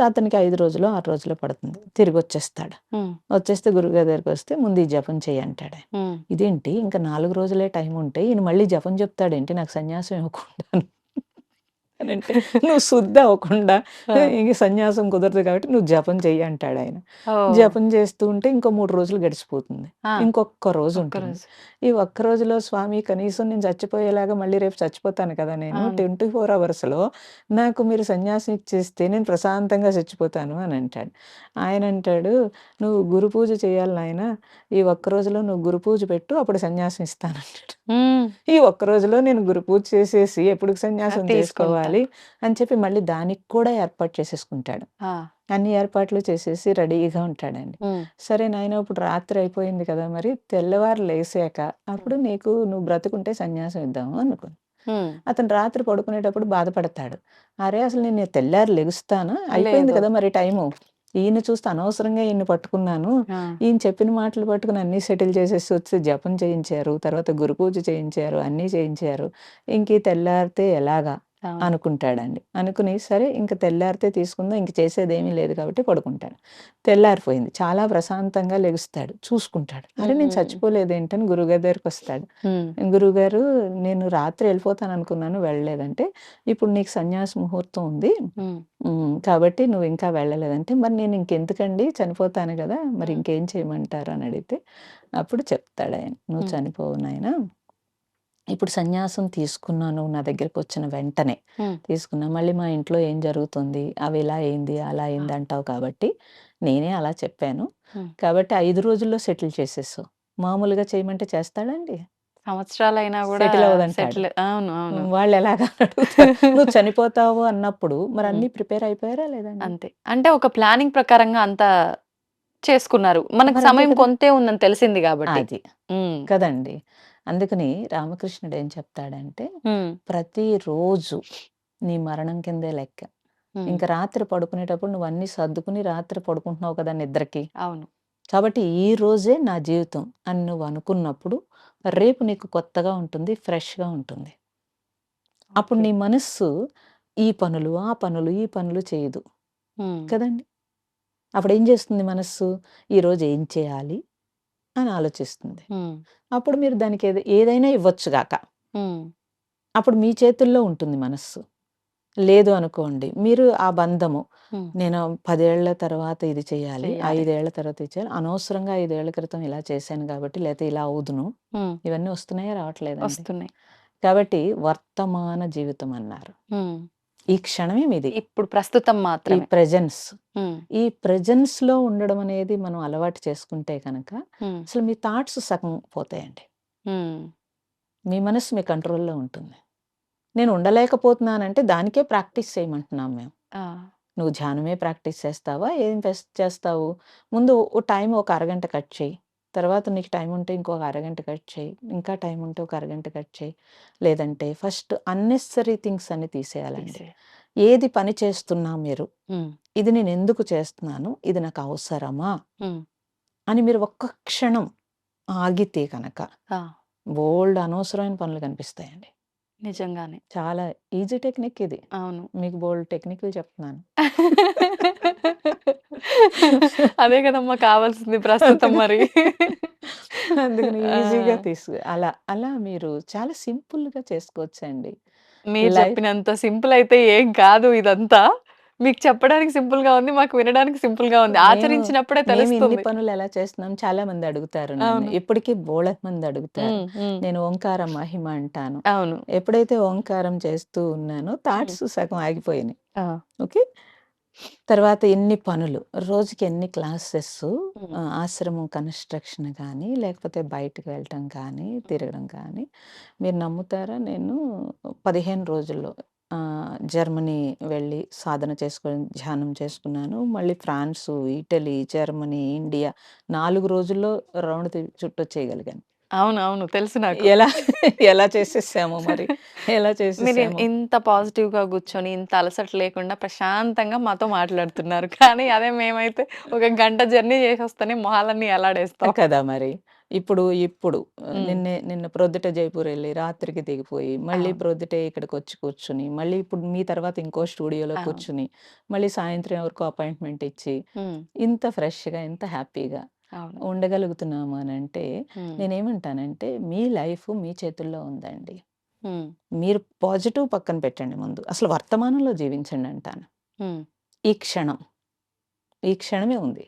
అతనికి 5 రోజులో, 6 రోజులో పడుతుంది. తిరిగొచ్చేస్తాడు. హ్మ్. వచ్చేస్తే గురువుగారి దగ్గరికొస్తే ముందు ఈ జపం చెయ్యి అంటాడాయన. హ్మ్. ఇదేంటి ఇంక 4 రోజులే టైం ఉంటే ఈయన మళ్ళీ జపం చెప్తాడేంటి నాకు సన్యాసం ఇవ్వకుండాను అనంటే, "నువ్వు శుద్ధ అవ్వకుండా ఆ! ఇంక సన్యాసం కుదరదు కాబట్టి నువ్వు జపం చెయ్యి" అంటాడాయన. ఓహ్! జపం చేస్తూ ఉంటే ఇంకో 3 రోజులు గడిచిపోతుంది. ఆ! ఇంకొక్క రోజు ఉంటుంది. ఒక్కరోజు. ఈ ఒక్క రోజులో స్వామి కనీసం నేను చచ్చిపోయేలాగా మళ్ళీ రేపు చచ్చిపోతాను కదా నేను. అవును. 24 అవర్స్‌లో నాకు మీరు సన్యాసం ఇచ్చేస్తే నేను ప్రశాంతంగా చచ్చిపోతాను అని అంటాడు. ఆయన అంటాడు, "నువ్వు గురు పూజ చేయాలి నాయనా. ఈ ఒక్క రోజులో నువ్వు గురు పూజ పెట్టు అప్పుడు సన్యాసం ఇస్తానంటాడు." హ్మ్. ఈ ఒక్క రోజులో నేను గురు పూజ చేసేసి ఎప్పుడుకి సన్యాసం తీసుకుంటా. చేసుకోవాలి అని చెప్పి మళ్ళీ దానికి కూడా ఏర్పాటు చేసేసుకుంటాడు. ఆ! అన్ని ఏర్పాట్లు చేసేసి రెడీగా ఉంటాడండి. హ్మ్. సరే నాయన ఇప్పుడు రాత్రి అయిపోయింది కదా! మరి తెల్లవారు లేసాక హ్మ్. అప్పుడు నువ్వు బ్రతికుంటే సన్యాసం ఇద్దాము అనుకుని. హ్మ్. అతను రాత్రి పడుకునేటప్పుడు బాధపడతాడు. అరే! అసలు నేను తెల్లారి లెగుస్తానా? అయిపోయింది లేదు. కదా మరి టైము. ఈయన చూస్తే అనవసరంగా ఈయన్ని పట్టుకున్నాను. ఆ! ఈయన చెప్పిన మాటలు పట్టుకొని అన్నీ సెటిల్ చేసేసి వచ్చి జపం చేయించారు. తర్వాత గురు పూజ చేయించారు. అన్నీ చేయించారు. ఇంక ఈ తెల్లారితే ఎలాగా? అవును. అనుకుంటాడండి. అనుకుని సరే ఇంక తెల్లారితే తీసుకుందాం. ఇంక చేసేదేమీ లేదు కాబట్టి పడుకుంటాడు. తెల్లారిపోయింది. చాలా ప్రశాంతంగా లెగుస్తాడు. చూసుకుంటాడు. అరే! నేను హ్మ్. చచ్చిపోలేదేంటని గురువుగారి దగ్గరికొస్తాడు. హ్మ్. గురువుగారు నేను రాత్రి ఎళ్ళిపోతాననుకున్నాను వెళ్ళలేదంటే, ఇప్పుడు నీకు సన్యాస ముహూర్తం ఉంది. హ్మ్. కాబట్టి నువ్వు ఇంకా వెళ్ళలేదంటే, మరి నేను ఇంకెందుకండి చనిపోతాను గదా! మరి హ్మ్. ఇంకేం చేయమంటారు అని అడిగితే, అప్పుడు చెప్తాడాయన. "నువ్వు హ్మ్. చనిపోవు నాయనా. ఇప్పుడు సన్యాసం తీసుకున్నాను నా దగ్గరకొచ్చిన వెంటనే. హ్మ్. తీసుకున్నా. మళ్ళీ మా ఇంట్లో ఏం జరుగుతుంది? అవి ఇలా అయింది, అలా ఆ! అయింది అంటావు కాబట్టి, నేనే అలా చెప్పాను. హ్మ్. కాబట్టి 5 రోజుల్లో సెటిల్ చేసేసావు. మామూలుగా చేయమంటే చేస్తాడండి? సంవత్సరాలైనా గూడా సెటిల్ అవ్వదంటాడు. సెటిల్ అవును. అవును. వాళ్ళెలాగా అని అడుగుతారు. నువ్వు చనిపోతావు అన్నప్పుడు మరి హ్మ్. అన్నీ ప్రిపేర్ అయిపోయారా లేదండి? అంతే. అంటే ఒక ప్లానింగ్ ప్రకారంగా అంతా చేసుకున్నారు. మనకు మరంతే సమయం కదా! కొంతే ఉందని తెలిసింది గాబట్టి. అది. హ్మ్. కదండీ! అందుకని రామకృష్ణుడు ఏం చెప్తాడంటే, హ్మ్. ప్రతిరోజు నీ మరణం కిందే లెక్క. హ్మ్. ఇంక రాత్రి పడుకునేటప్పుడు నువ్వన్నీ సర్దుకుని రాత్రి పడుకుంటున్నావు కదా నిద్రకి. అవును. కాబట్టి ఈ రోజే నా జీవితం అని నువ్వు అనుకున్నప్పుడు, రేపు నీకు కొత్తగా ఉంటుంది. ఫ్రెష్‌గా ఉంటుంది. అప్పుడు ఓకే. నీ మనస్సు ఈ పనులు, ఆ పనులు, ఈ పనులు చేయదు. హ్మ్. కదండీ! అప్పుడేం చేస్తుంది మనస్సు? ఈరోజు ఏం చేయాలి అని ఆలోచిస్తుంది. హ్మ్. అప్పుడు మీరు దానికి ఏదైనా ఇవ్వచ్చు గాక. హ్మ్. అప్పుడు మీ చేతుల్లో ఉంటుంది మనస్సు. లేదు అనుకోండి, మీరు ఆ బంధము హ్మ్. నేను 10 ఏళ్ల తర్వాత ఇది చేయాలి, చెయ్యాలి. 5 ఏళ్ల తర్వాత ఇది చేయాలి. అనవసరంగా 5 ఏళ్ల క్రితం ఇలా చేశాను కాబట్టి, లేతే ఇలా అవుదును. హ్మ్. ఇవన్నీ వస్తున్నాయా? రావట్లేదండి. వస్తున్నాయి. కాబట్టి వర్తమాన జీవితం అన్నారు. హ్మ్. ఈ క్షణమే మీది. ఇప్పుడు ప్రస్తుతం ఈ మాత్రమే. ప్రెజెన్స్. హ్మ్. ఈ ప్రెజెన్స్‌లో ఉండడం అనేది మనం అలవాటు చేసుకుంటే గనక, హ్మ్. అసలు మీ థాట్స్ సగం పోతాయండి. హ్మ్. మీ మనస్సు మీ కంట్రోల్‌లో ఉంటుంది. నేను ఉండలేకపోతున్నానంటే దానికే ప్రాక్టీస్ చేయమంటున్నాం మేము. ఆ! నువ్వు ధ్యానమే ప్రాక్టీస్ చేస్తావా? ఏం చేస్తావు? ముందు టైం ఒక అరగంట కట్ చెయ్యి. తర్వాత నీకు టైం ఉంటే ఇంకొక అరగంట కట్ చెయ్యి. ఇంకా టైం ఉంటే ఒక అరగంట కట్ చెయ్యి. లేదంటే ఫస్ట్ అన్నెసెసరీ థింగ్స్ అన్నీ తీసేయాలండి. తీసే ఏది పని చేస్తున్నా మీరు, హ్మ్. ఇది నేనెందుకు చేస్తున్నాను? ఇది నాకు అవసరమా? హ్మ్. అని మీరు ఒక్క క్షణం ఆగితే గనక ఆ! బోలెడు అనవసరమైన పనులు కనిపిస్తాయండి. నిజంగానే. చాలా ఈజీ టెక్నిక్ ఇది. అవును. మీకు బోలెడు టెక్నిక్‌లు చెప్తున్నాను. అదే కదమ్మా కావాల్సింది ప్రస్తుతం అందుకని మరి. అందుకని ఈజీగా ఆ! అలా మీరు చాలా సింపుల్‌గా చేసుకోవచ్చండి. మీరు లైఫ్ చెప్పినంత సింపుల్ అయితే ఏం కాదు ఇదంతా. మీకు చెప్పడానికి సింపుల్‌గా ఉంది. మాకు వినడానికి సింపుల్‌గా ఉంది. మేము ఆచరించినప్పుడే మేము ఇన్ని తెలుస్తుంది. పనులు ఎలా చేస్తున్నాం చాలా మంది అడుగుతారు నన్ను. అవును. ఇప్పటికి బోలెడు మంది అడుగుతారు. హ్మ్. హ్మ్. నేను ఓంకార మహిమ అంటాను. అవును. ఎప్పుడైతే ఓంకారం చేస్తూ ఉన్నానో హ్మ్. థాట్స్ సగం ఆగిపోయినాయి. ఆ! ఓకే. తర్వాత ఎన్ని పనులు, రోజుకి ఎన్ని క్లాసెసు హ్మ్. ఆశ్రమం కన్‌స్ట్రక్షన్ గానీ, లేకపోతే బయటకి వెళ్ళటం కానీ, హ్మ్. తిరగడం కానీ, మీరు నమ్ముతారా నేను 15 రోజుల్లో జర్మనీ వెళ్ళి సాధన చేసుకొని ధ్యానం చేసుకున్నాను. మళ్ళీ ఫ్రాన్సు, ఇటలీ, జర్మనీ, ఇండియా 4 రోజుల్లో రౌండ్ చుట్టొచ్చేయగలిగాను. అవును. అవును. తెలుసు నాకు. ఎలా ఎలా చేసేసామో మరి. ఎలా మీరు చేసేసామో. ఇంత పాజిటివ్‌గా కూర్చొని, ఇంత అలసట లేకుండా ప్రశాంతంగా మాతో మాట్లాడుతున్నారు. కానీ అదే మేమైతే ఒక గంట జర్నీ చేసొస్తేనే మొహాలన్నీ ఎలాడేస్తాం. కదా మరి. ఇప్పుడు హ్మ్. నిన్న ప్రొద్దుట జైపూర్ ఎళ్లి రాత్రికి దిగిపోయి, మళ్ళీ అవును. ప్రొద్దుటే ఇక్కడికొచ్చి కూర్చొని, మళ్ళీ ఇప్పుడు మీ తర్వాత ఇంకో స్టూడియోలో అవును. కూర్చొని, మళ్ళీ సాయంత్రం ఎవరికో అపాయింట్‌మెంట్ ఇచ్చి, హ్మ్. ఇంత ఫ్రెష్‌గా, ఇంత హ్యాపీగా అవును. ఉండగలుగుతున్నాము అనంటే, హ్మ్. నేనేమంటానంటే మీ లైఫ్ మీ చేతుల్లో ఉందండి. హ్మ్. మీరు పాజిటివ్ పక్కన పెట్టండి ముందు. అసలు వర్తమానంలో జీవించండి అంటాను. హ్మ్. ఈ క్షణం, ఈ క్షణమే ఉంది.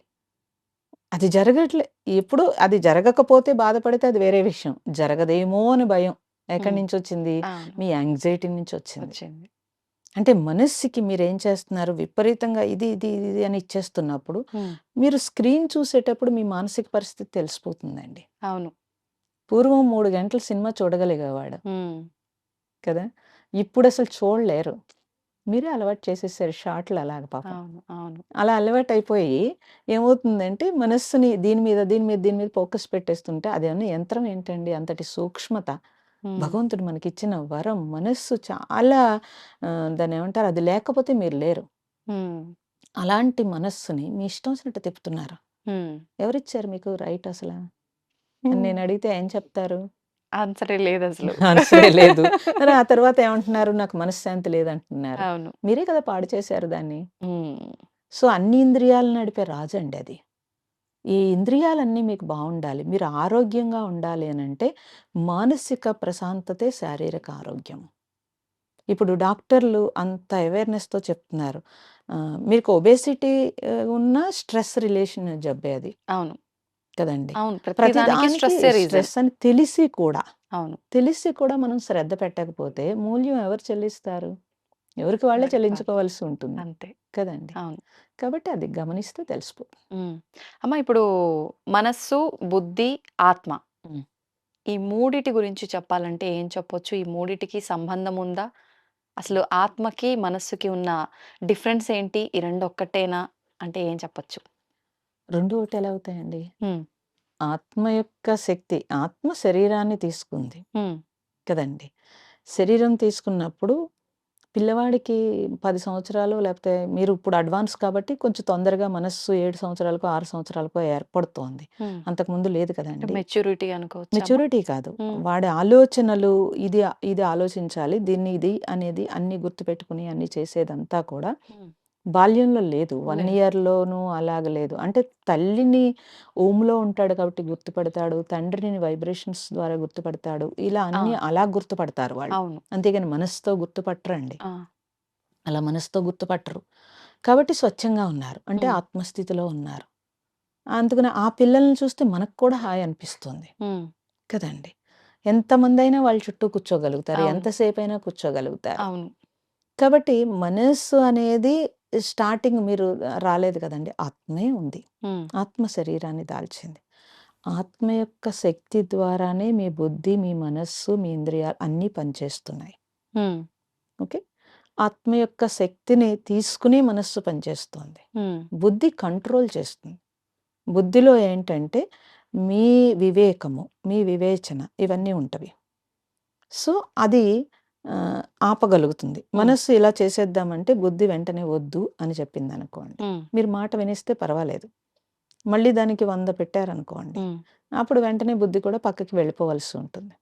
అది జరగట్లే. ఎప్పుడు అది జరగకపోతే బాధపడితే అది వేరే విషయం. జరగదేమో అని భయం. ఎక్కడి హ్మ్. నుంచొచ్చింది? అవును. మీ యాంగ్జైటీ నుంచొచ్చింది. వచ్చింది. అంటే మనస్సుకి మీరేం చేస్తున్నారు? విపరీతంగా ఇది అని ఇచ్చేస్తున్నప్పుడు, హ్మ్. మీరు స్క్రీన్ చూసేటప్పుడు మీ మానసిక పరిస్థితి తెలిసిపోతుందండి. అవును. పూర్వం 3 గంటలు సినిమా చూడగలిగేవాడు హ్మ్. కదా! ఇప్పుడసలు చూడలేరు. మీరే అలవాటు చేసేసారు షార్ట్‌లు అలాగా పాపం. అవును. అవును. అలా అలవాటయిపోయి ఏమవుతుందంటే మనస్సుని దీని మీద ఫోకస్ పెట్టేస్తుంటే అదేమన్నా యంత్రం ఏంటండి? అంతటి సూక్ష్మత. హ్మ్. భగవంతుడు మనకిచ్చిన వరం. మనస్సు చాలా దాన్నేమంటారు? అది లేకపోతే మీరు లేరు. హ్మ్. అలాంటి మనస్సుని మీ ఇష్టం వచ్చినట్టు తిప్పుతున్నారు. హ్మ్. ఎవరిచ్చారు మీకు రైట్ అసల? అని హ్మ్. నేనడిగితే ఏం చెప్తారు? ఆన్సరే లేదసలు. ఆన్సరే లేదు. మరి ఆ తర్వాత ఏమంటున్నారు? నాకు మనశ్శాంతి లేదంటున్నారు. అవును. మీరే కదా పాడు చేశారు దాన్ని. హ్మ్. సో, అన్ని ఇంద్రియాలు నడిపే రాజండి అది. ఈ ఇంద్రియాలన్నీ మీకు బావుండాలి. మీరు ఆరోగ్యంగా ఉండాలి అనంటే, మానసిక ప్రశాంతతే శారీరక ఆరోగ్యం. ఇప్పుడు డాక్టర్లు అంత అవేర్‌నెస్‌తో చెప్తున్నారు. మీకు ఒబేసిటీ ఉన్న స్ట్రెస్ రిలేషన్ జబ్బే అది. అవును. కదండీ! అవును. ప్రతి దానికి ప్రతిదానికి స్ట్రెస్సే రీజన్. స్ట్రెస్ అని తెలిసి కూడా, అవును. తెలిసి కూడా మనం శ్రద్ధ పెట్టకపోతే మూల్యం ఎవరు చెల్లిస్తారు? ఎవరికి వాళ్ళే ఎవరికి వాళ్ళు. చెల్లించుకోవాల్సి ఉంటుంది. అంతే. కదండీ! అవును. కాబట్టి అది గమనిస్తే తెలిసిపోతుంది. హ్మ్. అమ్మ ఇప్పుడు మనస్సు, బుద్ధి, ఆత్మ హ్మ్. ఈ మూడిటి గురించి చెప్పాలంటే ఏం చెప్పొచ్చు? ఈ మూడిటికి సంబంధం ఉందా? అసలు ఆత్మకి, మనస్సుకి ఉన్న డిఫరెన్స్ ఏంటి? ఈ 2 ఒక్కటేనా? అంటే ఏం చెప్పొచ్చు? 2 ఒకటెలా అవుతాయండి? హ్మ్. ఆత్మ యొక్క శక్తి ఆత్మ శరీరాన్ని తీసుకుంది హ్మ్. కదండీ! శరీరం తీసుకున్నప్పుడు పిల్లవాడికి 10 సంవత్సరాలు లేకపోతే మీరు ఇప్పుడు అడ్వాన్స్ కాబట్టి కొంచెం తొందరగా మనస్సు 7 సంవత్సరాలకో, 6 సంవత్సరాలకో ఏర్పడుతోంది. హ్మ్. అంతకుముందు లేదు అంటే కదండీ! మెచ్యూరిటీ అనుకోవచ్చా అమ్మ? మెచ్యూరిటీ కాదు. హ్మ్. వాడి ఆలోచనలు ఇది ఇది ఆలోచించాలి. దీన్ని ఇది అనేది అన్నీ గుర్తుపెట్టుకుని అన్నీ చేసేదంతా కూడా హ్మ్. బాల్యంలో లేదు. 1 లేదు. ఇయర్‌లోనూ అలాగ లేదు. అంటే తల్లిని ఊమ్‌లో ఉంటాడు కాబట్టి గుర్తుపడతాడు. తండ్రిని వైబ్రేషన్స్ ద్వారా గుర్తుపడతాడు. ఇలా ఆ! అన్నీ అలా గుర్తుపడతారు వాళ్ళు. అవును. అంతేగాని మనసుతో గుర్తుపట్టరండి. ఆ! అలా మనసుతో గుర్తుపట్టరు. కాబట్టి స్వచ్ఛంగా ఉన్నారు. అంటే హ్మ్. ఆత్మస్థితిలో ఉన్నారు. అందుకని ఆ పిల్లల్ని చూస్తే మనకు కూడా హాయి అనిపిస్తుంది. హ్మ్. కదండీ! ఎంతమందైనా వాళ్ళ చుట్టూ కూర్చోగలుగుతారు. అవును. ఎంతసేపైనా కూర్చోగలుగుతారు. అవును. కాబట్టి మనస్సు అనేది స్టార్టింగ్ మీరు రాలేదు కదండీ! ఆత్మే ఉంది. హ్మ్. ఆత్మ శరీరాన్ని దాల్చింది. ఆత్మ యొక్క శక్తి ద్వారానే మీ బుద్ధి, మీ మనస్సు, మీ ఇంద్రియాలు అన్నీ పనిచేస్తున్నాయి. హ్మ్. ఓకే. ఆత్మ యొక్క శక్తిని తీసుకుని మనస్సు పనిచేస్తోంది. హ్మ్. బుద్ధి కంట్రోల్ చేస్తుంది. బుద్ధిలో ఏంటంటే మీ వివేకము, మీ వివేచన ఇవన్నీ ఉంటవి. సో, అది ఆపగలుగుతుంది. హ్మ్. మనస్సు ఇలా చేసేద్దామంటే బుద్ధి వెంటనే వద్దు అని చెప్పిందనుకోండి. హ్మ్. మీరు మాట వినేస్తే పర్వాలేదు. మళ్ళీ దానికి 100 పెట్టారనుకోండి. హ్మ్. అప్పుడు వెంటనే బుద్ధి కూడా పక్కకి వెళ్ళిపోవలసి ఉంటుంది.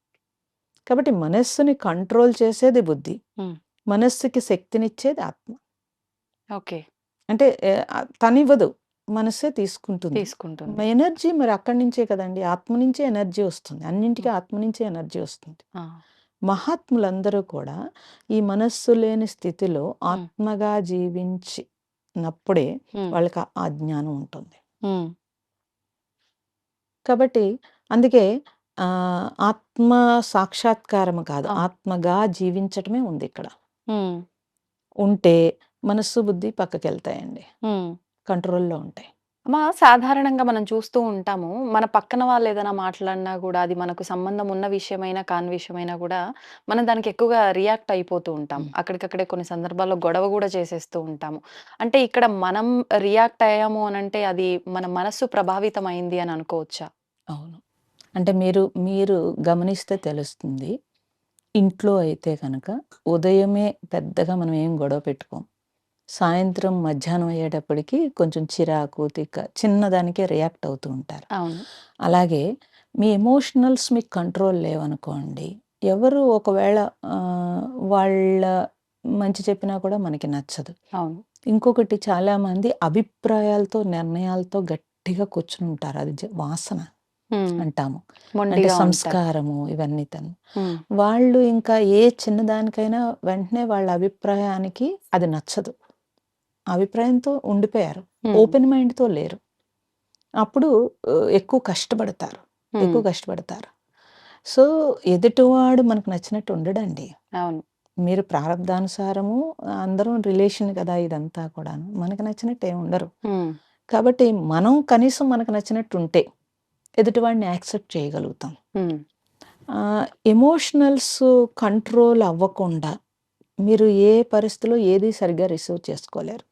కాబట్టి మనస్సుని కంట్రోల్ చేసేది బుద్ధి. హ్మ్. మనస్సుకి శక్తినిచ్చేది ఆత్మ. ఓకే. అంటే తనివ్వదు. మనస్సే తీసుకుంటుంది. తీసుకుంటుంది. ఎనర్జీ మరి అక్కడి నుంచే కదండీ! ఆత్మ నుంచే ఎనర్జీ వస్తుంది. అన్నింటికి హ్మ్. ఆత్మ నుంచే ఎనర్జీ వస్తుంది. ఆ! మహాత్ములందరూ కూడా ఈ మనస్సు లేని స్థితిలో హ్మ్. ఆత్మగా జీవించినప్పుడే హ్మ్. వాళ్ళకి ఆ జ్ఞానం ఉంటుంది. హ్మ్. కాబట్టి అందుకే ఆత్మ సాక్షాత్కారం కాదు. అవును. ఆత్మగా జీవించటమే ఉందిక్కడ. హ్మ్. ఉంటే మనస్సు, బుద్ధి పక్కకెళ్తాయండి. హ్మ్. కంట్రోల్‌లో ఉంటాయి. సాధారణంగా మనం చూస్తూ ఉంటాము. మన పక్కన వాళ్ళేదైనా మాట్లాడినా గూడా, అది మనకు సంబంధం ఉన్న విషయమైనా, కాని విషయమైనా గూడా, మనం దానికి ఎక్కువగా రియాక్ట్ అయిపోతూ ఉంటాం. హ్మ్. అక్కడికక్కడే కొన్ని సందర్భాల్లో గొడవ గూడా చేసేస్తూ ఉంటాము. అంటే ఇక్కడ మనం రియాక్ట్ అయ్యాము అనంటే, అది మన మనస్సు ప్రభావితం అయింది అని అనుకోవచ్చా? అవును. అంటే మీరు గమనిస్తే తెలుస్తుంది. ఇంట్లో అయితే కనుక ఉదయమే పెద్దగా మనం ఏం గొడవ పెట్టుకోం. సాయంత్రం, మధ్యాహ్నం అయ్యేటప్పటికి కొంచెం చిరాకు, తిక్క చిన్నదానికే రియాక్ట్ అవుతూ ఉంటారు. అవును. అలాగే మీ ఎమోషనల్స్ మీకు కంట్రోల్ లేవనుకోండి, ఎవరు ఒకవేళ వాళ్ళ మంచి చెప్పినా కూడా మనకి నచ్చదు. అవును. ఇంకొకటి చాలామంది అభిప్రాయాలతో, నిర్ణయాలతో గట్టిగా కూర్చునుంటారు. అది వాసన హ్మ్. అంటాము. అంటే మొండిగా ఉంటారు. సంస్కారము ఇవన్నీ హ్మ్. వాళ్ళు ఇంకా ఏ చిన్నదానికైనా వెంటనే వాళ్ళ అభిప్రాయానికి అది నచ్చదు. అభిప్రాయంతో ఉండిపోయారు. హ్మ్. ఓపెన్ మైండ్‌తో లేరు. అప్పుడు ఎక్కువ కష్టపడతారు. ఎక్కువ హ్మ్. కష్టపడతారు. సో, ఎదుటివాడు మనకు నచ్చినట్టు ఉండడండి. అవును. మీరు ప్రారబ్ధానుసారము అందరం రిలేషన్ కదా ఇదంతా కూడాను. మనకు నచ్చినట్టు ఏమి ఉండరు. హ్మ్. కాబట్టి మనం కనీసం మనకు నచ్చినట్టు ఉంటే ఎదుటివాడిని యాక్సెప్ట్ చేయగలుగుతాం. హ్మ్. ఎమోషనల్స్ కంట్రోల్ అవ్వకుండా మీరు ఏ పరిస్థితిలో ఏది సరిగ్గా రిసీవ్ చేసుకోలేరు.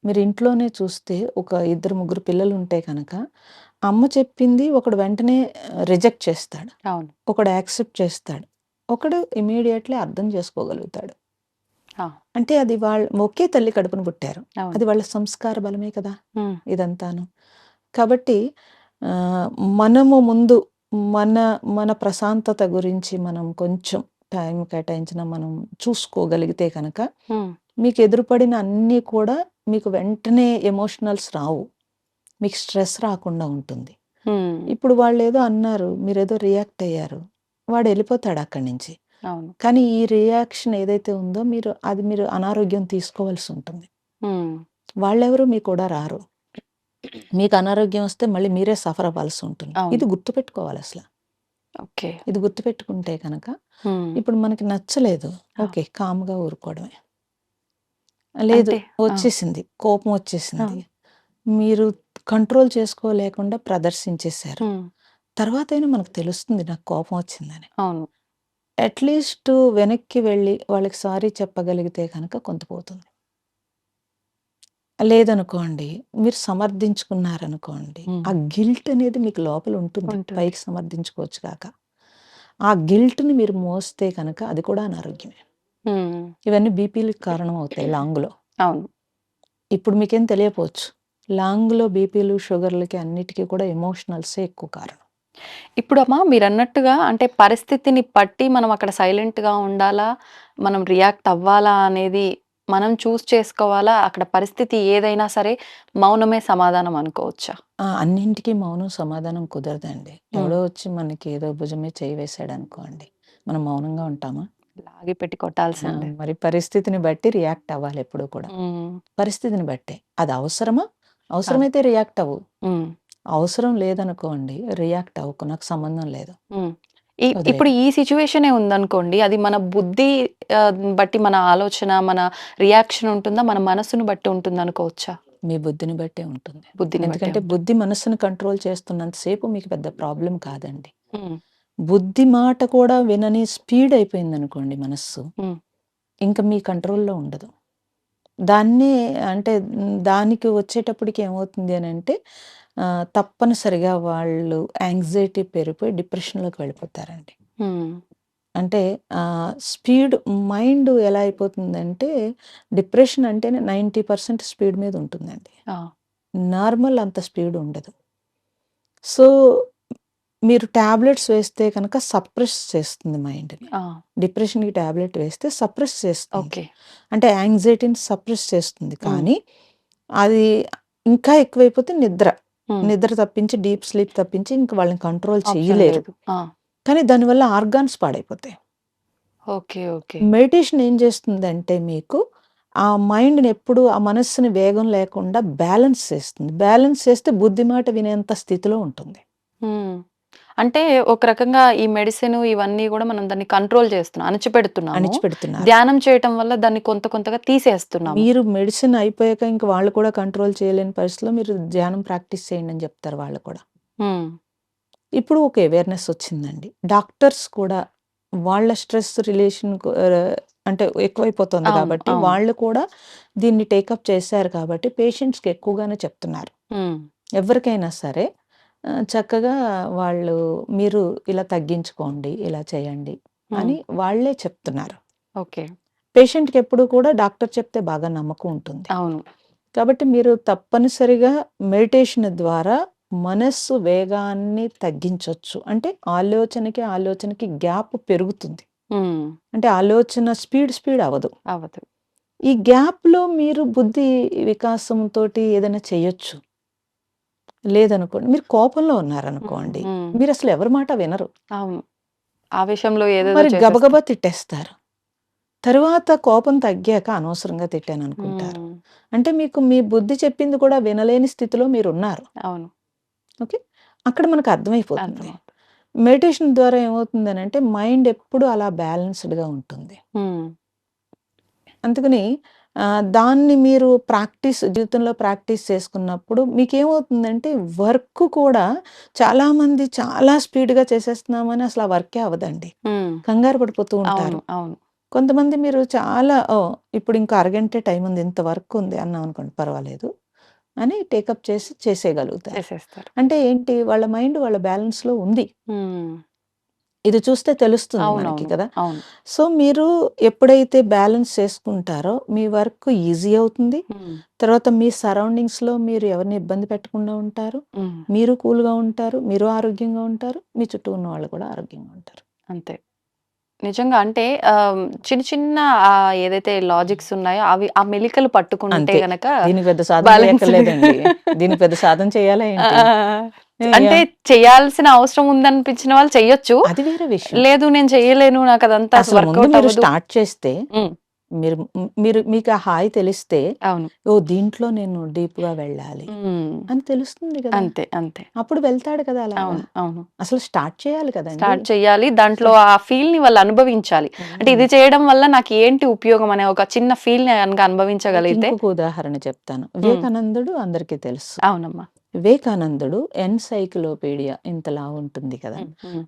మీరు ఇంట్లోనే చూస్తే ఒక ఇద్దరు, ముగ్గురు పిల్లలుంటే కనుక అమ్మ చెప్పింది ఒకడు వెంటనే రిజెక్ట్ చేస్తాడు. అవును. ఒకడు యాక్సెప్ట్ చేస్తాడు. ఒకడు ఇమ్మీడియేట్‌లీ అర్థం చేసుకోగలుగుతాడు. ఆ! అంటే అది ఒకే తల్లి కడుపున పుట్టారు. అవును. అది వాళ్ళ సంస్కార బలమే కదా హ్మ్. ఇదంతాను. కాబట్టి ఆహ్, మనము ముందు మన మన ప్రశాంతత గురించి మనం కొంచెం టైం కేటాయించిన మనం చూసుకోగలిగితే కనుక హ్మ్. మీకు ఎదురుపడిన అన్నీ కూడా మీకు వెంటనే ఎమోషనల్స్ రావు. మీకు స్ట్రెస్ రాకుండా ఉంటుంది. హ్మ్. ఇప్పుడు వాళ్ళేదో అన్నారు. మీరేదో రియాక్ట్ అయ్యారు. వాడెళ్ళిపోతాడు అక్కడి నుంచి. అవును. కానీ ఈ రియాక్షన్ ఏదైతే ఉందో మీరు అనారోగ్యం తీసుకోవాల్సి ఉంటుంది. హ్మ్. వాళ్ళెవరు మీ కూడా రారు. మీకు అనారోగ్యం వస్తే మళ్ళీ మీరే సఫర్ అవ్వాల్సి ఉంటుంది. అవును. ఇది గుర్తుపెట్టుకోవాలసల. ఓకే. ఇది గుర్తుపెట్టుకుంటే కనుక హ్మ్. ఇప్పుడు మనకి నచ్చలేదు. ఆ! ఓకే. కామ్‌గా ఊరుకోవడమే. లేదు అంటే ఆ! వచ్చేసింది. కోపం వచ్చేసింది. ఆ! మీరు కంట్రోల్ చేసుకోలేకుండా ప్రదర్శించేశారు. హ్మ్. తర్వాతైనా మనకు తెలుస్తుంది నాకు కోపం వచ్చిందని. అవును. అట్‌లీస్ట్ వెనక్కి వెళ్ళి వాళ్ళకి సారీ చెప్పగలిగితే కనుక కొంత పోతుంది. లేదనుకోండి మీరు సమర్థించుకున్నారనుకోండి, హ్మ్. ఆ గిల్ట్ అనేది మీకు లోపల ఉంటుంది. ఉంటుంది. పైకి సమర్థించుకోవచ్చు గాక. ఆ గిల్ట్‌ని మీరు మోస్తే కనుక అది కూడా అనారోగ్యమే. హ్మ్. ఇవన్నీ బీపీ‌లకి కారణం అవుతాయి లాంగ్‌లో. అవును. ఇప్పుడు మీకేం తెలియపోవచ్చు. లాంగ్‌లో బీపీలు, షుగర్‌లకి అన్నిటికి కూడా ఎమోషనల్సే ఎక్కువ కారణం. ఇప్పుడమ్మా మీరన్నట్టుగా అంటే పరిస్థితిని బట్టి మనం అక్కడ సైలెంట్‌గా ఉండాలా? మనం రియాక్ట్ అవ్వాలా అనేది మనం చేసుకోవాలా? అక్కడ పరిస్థితి ఏదైనా సరే మౌనమే సమాధానం అనుకోవచ్చా? అన్నింటికి మౌనం సమాధానం కుదరదండి. హ్మ్. ఎవడో వచ్చి మనకి ఏదో భుజం మీద చెయ్యి వేసాడనుకోండి. మనం మౌనంగా ఉంటామా? లాగి పెట్టి కొట్టాల్సిందే. మరి పరిస్థితిని బట్టి రియాక్ట్ అవ్వాలి ఎప్పుడూ కూడా. హ్మ్. పరిస్థితిని బట్టే. అది అవసరమా? కాదు. అవసరమైతే రియాక్ట్ అవ్వు. హ్మ్. అవసరం లేదనుకోండి రియాక్ట్ అవ్వకు. నాకు సంబంధం లేదు. హ్మ్. వదిలేయి. ఇప్పుడు ఈ సిట్యుయేషనే ఉందనుకోండి. అది మన బుద్ధి బట్టి మన ఆలోచన, మన రియాక్షన్ ఉంటుందా? మన మనసును బట్టి ఉంటుందనుకోవచ్చా? మీ బుద్ధిని బట్టే ఉంటుంది. బుద్ధిని బట్టే ఎందుకంటే ఉంటుంది. బుద్ధి మనస్సుని కంట్రోల్ చేస్తున్నంత సేపు మీకు పెద్ద ప్రాబ్లమ్ కాదండి. హ్మ్. బుద్ధి మాట కూడా వినని స్పీడ్ అయిపోయిందనుకోండి మనస్సు. హ్మ్. ఇంక మీ కంట్రోల్‌లో ఉండదు. దాన్నే అంటే దానికి వచ్చేటప్పటికి ఏమవుతుంది అనంటే తప్పనిసరిగా వాళ్ళు యాంగ్జైటీ పెరిగిపోయి డిప్రెషన్‌లోకి వెళ్ళిపోతారండి. హ్మ్. అంటే స్పీడ్ మైండ్ ఎలా అయిపోతుందంటే డిప్రెషన్ అంటేనే 90% స్పీడ్ మీద ఉంటుందండి. ఆ! నార్మల్ అంత స్పీడ్ ఉండదు. సో, మీరు టాబ్లెట్స్ వేస్తే కనుక సప్రెస్ చేస్తుంది మైండ్‌ని. ఆ! డిప్రెషన్‌కి టాబ్లెట్ వేస్తే సప్రెస్ చేస్తుంది. ఓకే. అంటే యాంగ్జైటీని సప్రెస్ చేస్తుంది. హ్మ్. కానీ అది ఇంకా ఎక్కువైపోతే నిద్ర. హ్మ్. నిద్ర తప్పించి డీప్ స్లీప్ తప్పించి ఇంక వాళ్ళని కంట్రోల్ ఆప్షన్ చెయ్యలేరు. లేదు. ఆ! కానీ దానివల్ల ఆర్గాన్స్ పాడైపోతాయి. ఓకే. ఓకే. మెడిటేషన్ ఏం చేస్తుందంటే మీకు ఆ మైండ్‌ని ఎప్పుడు ఆ మనస్సుని వేగం లేకుండా బ్యాలెన్స్ చేస్తుంది. బ్యాలెన్స్ చేస్తే బుద్ధి మాట వినేంత స్థితిలో ఉంటుంది. హ్మ్. అంటే ఒక రకంగా ఈ మెడిసిన్ ఇవన్నీ గూడా మనం దాన్ని కంట్రోల్ చేస్తున్నాం. అణచిపెడుతున్నాము. అణిచిపెడుతున్నారు. ధ్యానం చేయటం వల్ల దాన్ని కొంతగా తీసేస్తున్నాము. మీరు మెడిసిన్ అయిపోయాక ఇంక వాళ్ళు కూడా కంట్రోల్ చేయలేని పరిస్థితిలో మీరు ధ్యానం ప్రాక్టీస్ చేయండి అని చెప్తారు వాళ్ళు కూడా. హ్మ్. ఇప్పుడు ఒక అవేర్‌నెస్ వచ్చిందండి. డాక్టర్స్ కూడా వాళ్ళ స్ట్రెస్ అంటే ఎక్కువైపోతుంది అవును. కాబట్టి అవును. వాళ్ళు కూడా దీన్ని టేకప్ చేశారు కాబట్టి పేషెంట్స్‌కి ఎక్కువగానే చెప్తున్నారు. హ్మ్. ఎవరికైనా సరే చక్కగా వాళ్ళు మీరు ఇలా తగ్గించుకోండి, ఇలా చేయండి అని వాళ్ళే చెప్తున్నారు. ఓకే. పేషెంట్‌కి ఎప్పుడు కూడా డాక్టర్ చెప్తే బాగా నమ్మకం ఉంటుంది. అవును. కాబట్టి మీరు తప్పనిసరిగా మెడిటేషన్ ద్వారా మనస్సు వేగాన్ని తగ్గించొచ్చు. అంటే ఆలోచనకి గ్యాప్ పెరుగుతుంది. అంటే ఆలోచన స్పీడ్ అవ్వదు. అవ్వదు. ఈ గ్యాప్‌లో మీరు బుద్ధి వికాసంతోటి ఏదైనా చేయొచ్చు. లేదనుకోండి మీరు కోపంలో ఉన్నారనుకోండి, మీరసలు ఎవరి మాట వినరు. అవును. ఆవేశంలో ఏదేదో మరి చేసేస్తాం. గబగబా తిట్టేస్తారు. తరువాత కోపం తగ్గాక అనవసరంగా తిట్టాననుకుంటారు. అంటే మీకు మీ బుద్ధి చెప్పింది కూడా వినలేని స్థితిలో మీరున్నారు. అవును. ఓకే. అక్కడ మనకు అర్థమైపోతుంది. అర్థమవుతుంది. మెడిటేషన్ ద్వారా ఏమవుతుందనంటే మైండ్ ఎప్పుడు అలా బ్యాలెన్స్‌డ్‌గా ఉంటుంది. అందుకని దాన్ని మీరు జీవితంలో ప్రాక్టీస్ చేసుకున్నప్పుడు మీకేమవుతుందంటే వర్క్ కూడా చాలామంది చాలా స్పీడ్‌గా చేసేస్తున్నామని అసలు ఆ వర్కే అవ్వదండి. కంగారు పడిపోతూ ఉంటారు. అవును. అవును. కొంతమంది మీరు చాలా ఇప్పుడు ఇంకా అరగంటే టైం ఉంది, ఇంత వర్క్ ఉంది అన్నాం అనుకోండి, పర్వాలేదు అని టేకప్ చేసి చేసేయగలుగుతారు. చేసేస్తారు. అంటే ఏంటి వాళ్ళ మైండ్ వాళ్ళ బ్యాలెన్స్‌లో ఉంది. ఇది చూస్తే తెలుస్తుంది మనకి అవునవును. కదా! అవును. సో, మీరు ఎప్పుడైతే బ్యాలెన్స్ చేసుకుంటారో మీ వర్క్ ఈజీ అవుతుంది. తర్వాత మీ సరౌండింగ్స్‌లో మీరు ఎవరిని ఇబ్బంది పెట్టకుండా ఉంటారు. మీరు కూల్‌గా ఉంటారు. మీరు ఆరోగ్యంగా ఉంటారు. మీ చుట్టూ ఉన్న వాళ్ళు కూడా ఆరోగ్యంగా ఉంటారు. అంతే. నిజంగా అంటే చిన్న చిన్న ఏదైతే లాజిక్స్ ఉన్నాయో అవి ఆ మెలికలు పట్టుకుంటే అంతే. గనక దీనికి పెద్ద సాధన బ్యాలెన్స్ చేయక్కర్లేదండి. దీనికి పెద్ద సాధన చేయాలా ఏంటి? అంటే చేయాల్సిన అవసరం ఉందనిపించిన వాళ్ళు చెయ్యొచ్చు. అది వేరే విషయం. లేదు నేను చెయ్యలేను, నాకు అదంతా అసలు ముందు వర్కౌట్ మీరు అవ్వదు. స్టార్ట్ చేస్తే మీరు మీరు మీకు ఆ హాయి తెలిస్తే అవును. దీంట్లో నేను డీప్‌గా వెళ్ళాలి అని తెలుస్తుంది కదా! అంతే. అంతే. అప్పుడు వెళ్తాడు కదా అలాగా. అవును. అవును. అసలు స్టార్ట్ చేయాలి కదండీ! స్టార్ట్ చేయాలి. దాంట్లో ఆ ఫీల్‌ని వాళ్ళు అనుభవించాలి. అంటే ఇది చేయడం వల్ల నాకు ఏంటి ఉపయోగం అనే ఒక చిన్న ఫీల్‌ని గనక అనుభవించగలిగితే. ఇంకొక ఉదాహరణ చెప్తాను. వివేకానందుడు అందరికీ తెలుసు. అవునమ్మా. వివేకానందుడు ఎన్‌సైక్లోపీడియా ఇంతలా ఉంటుంది కదా!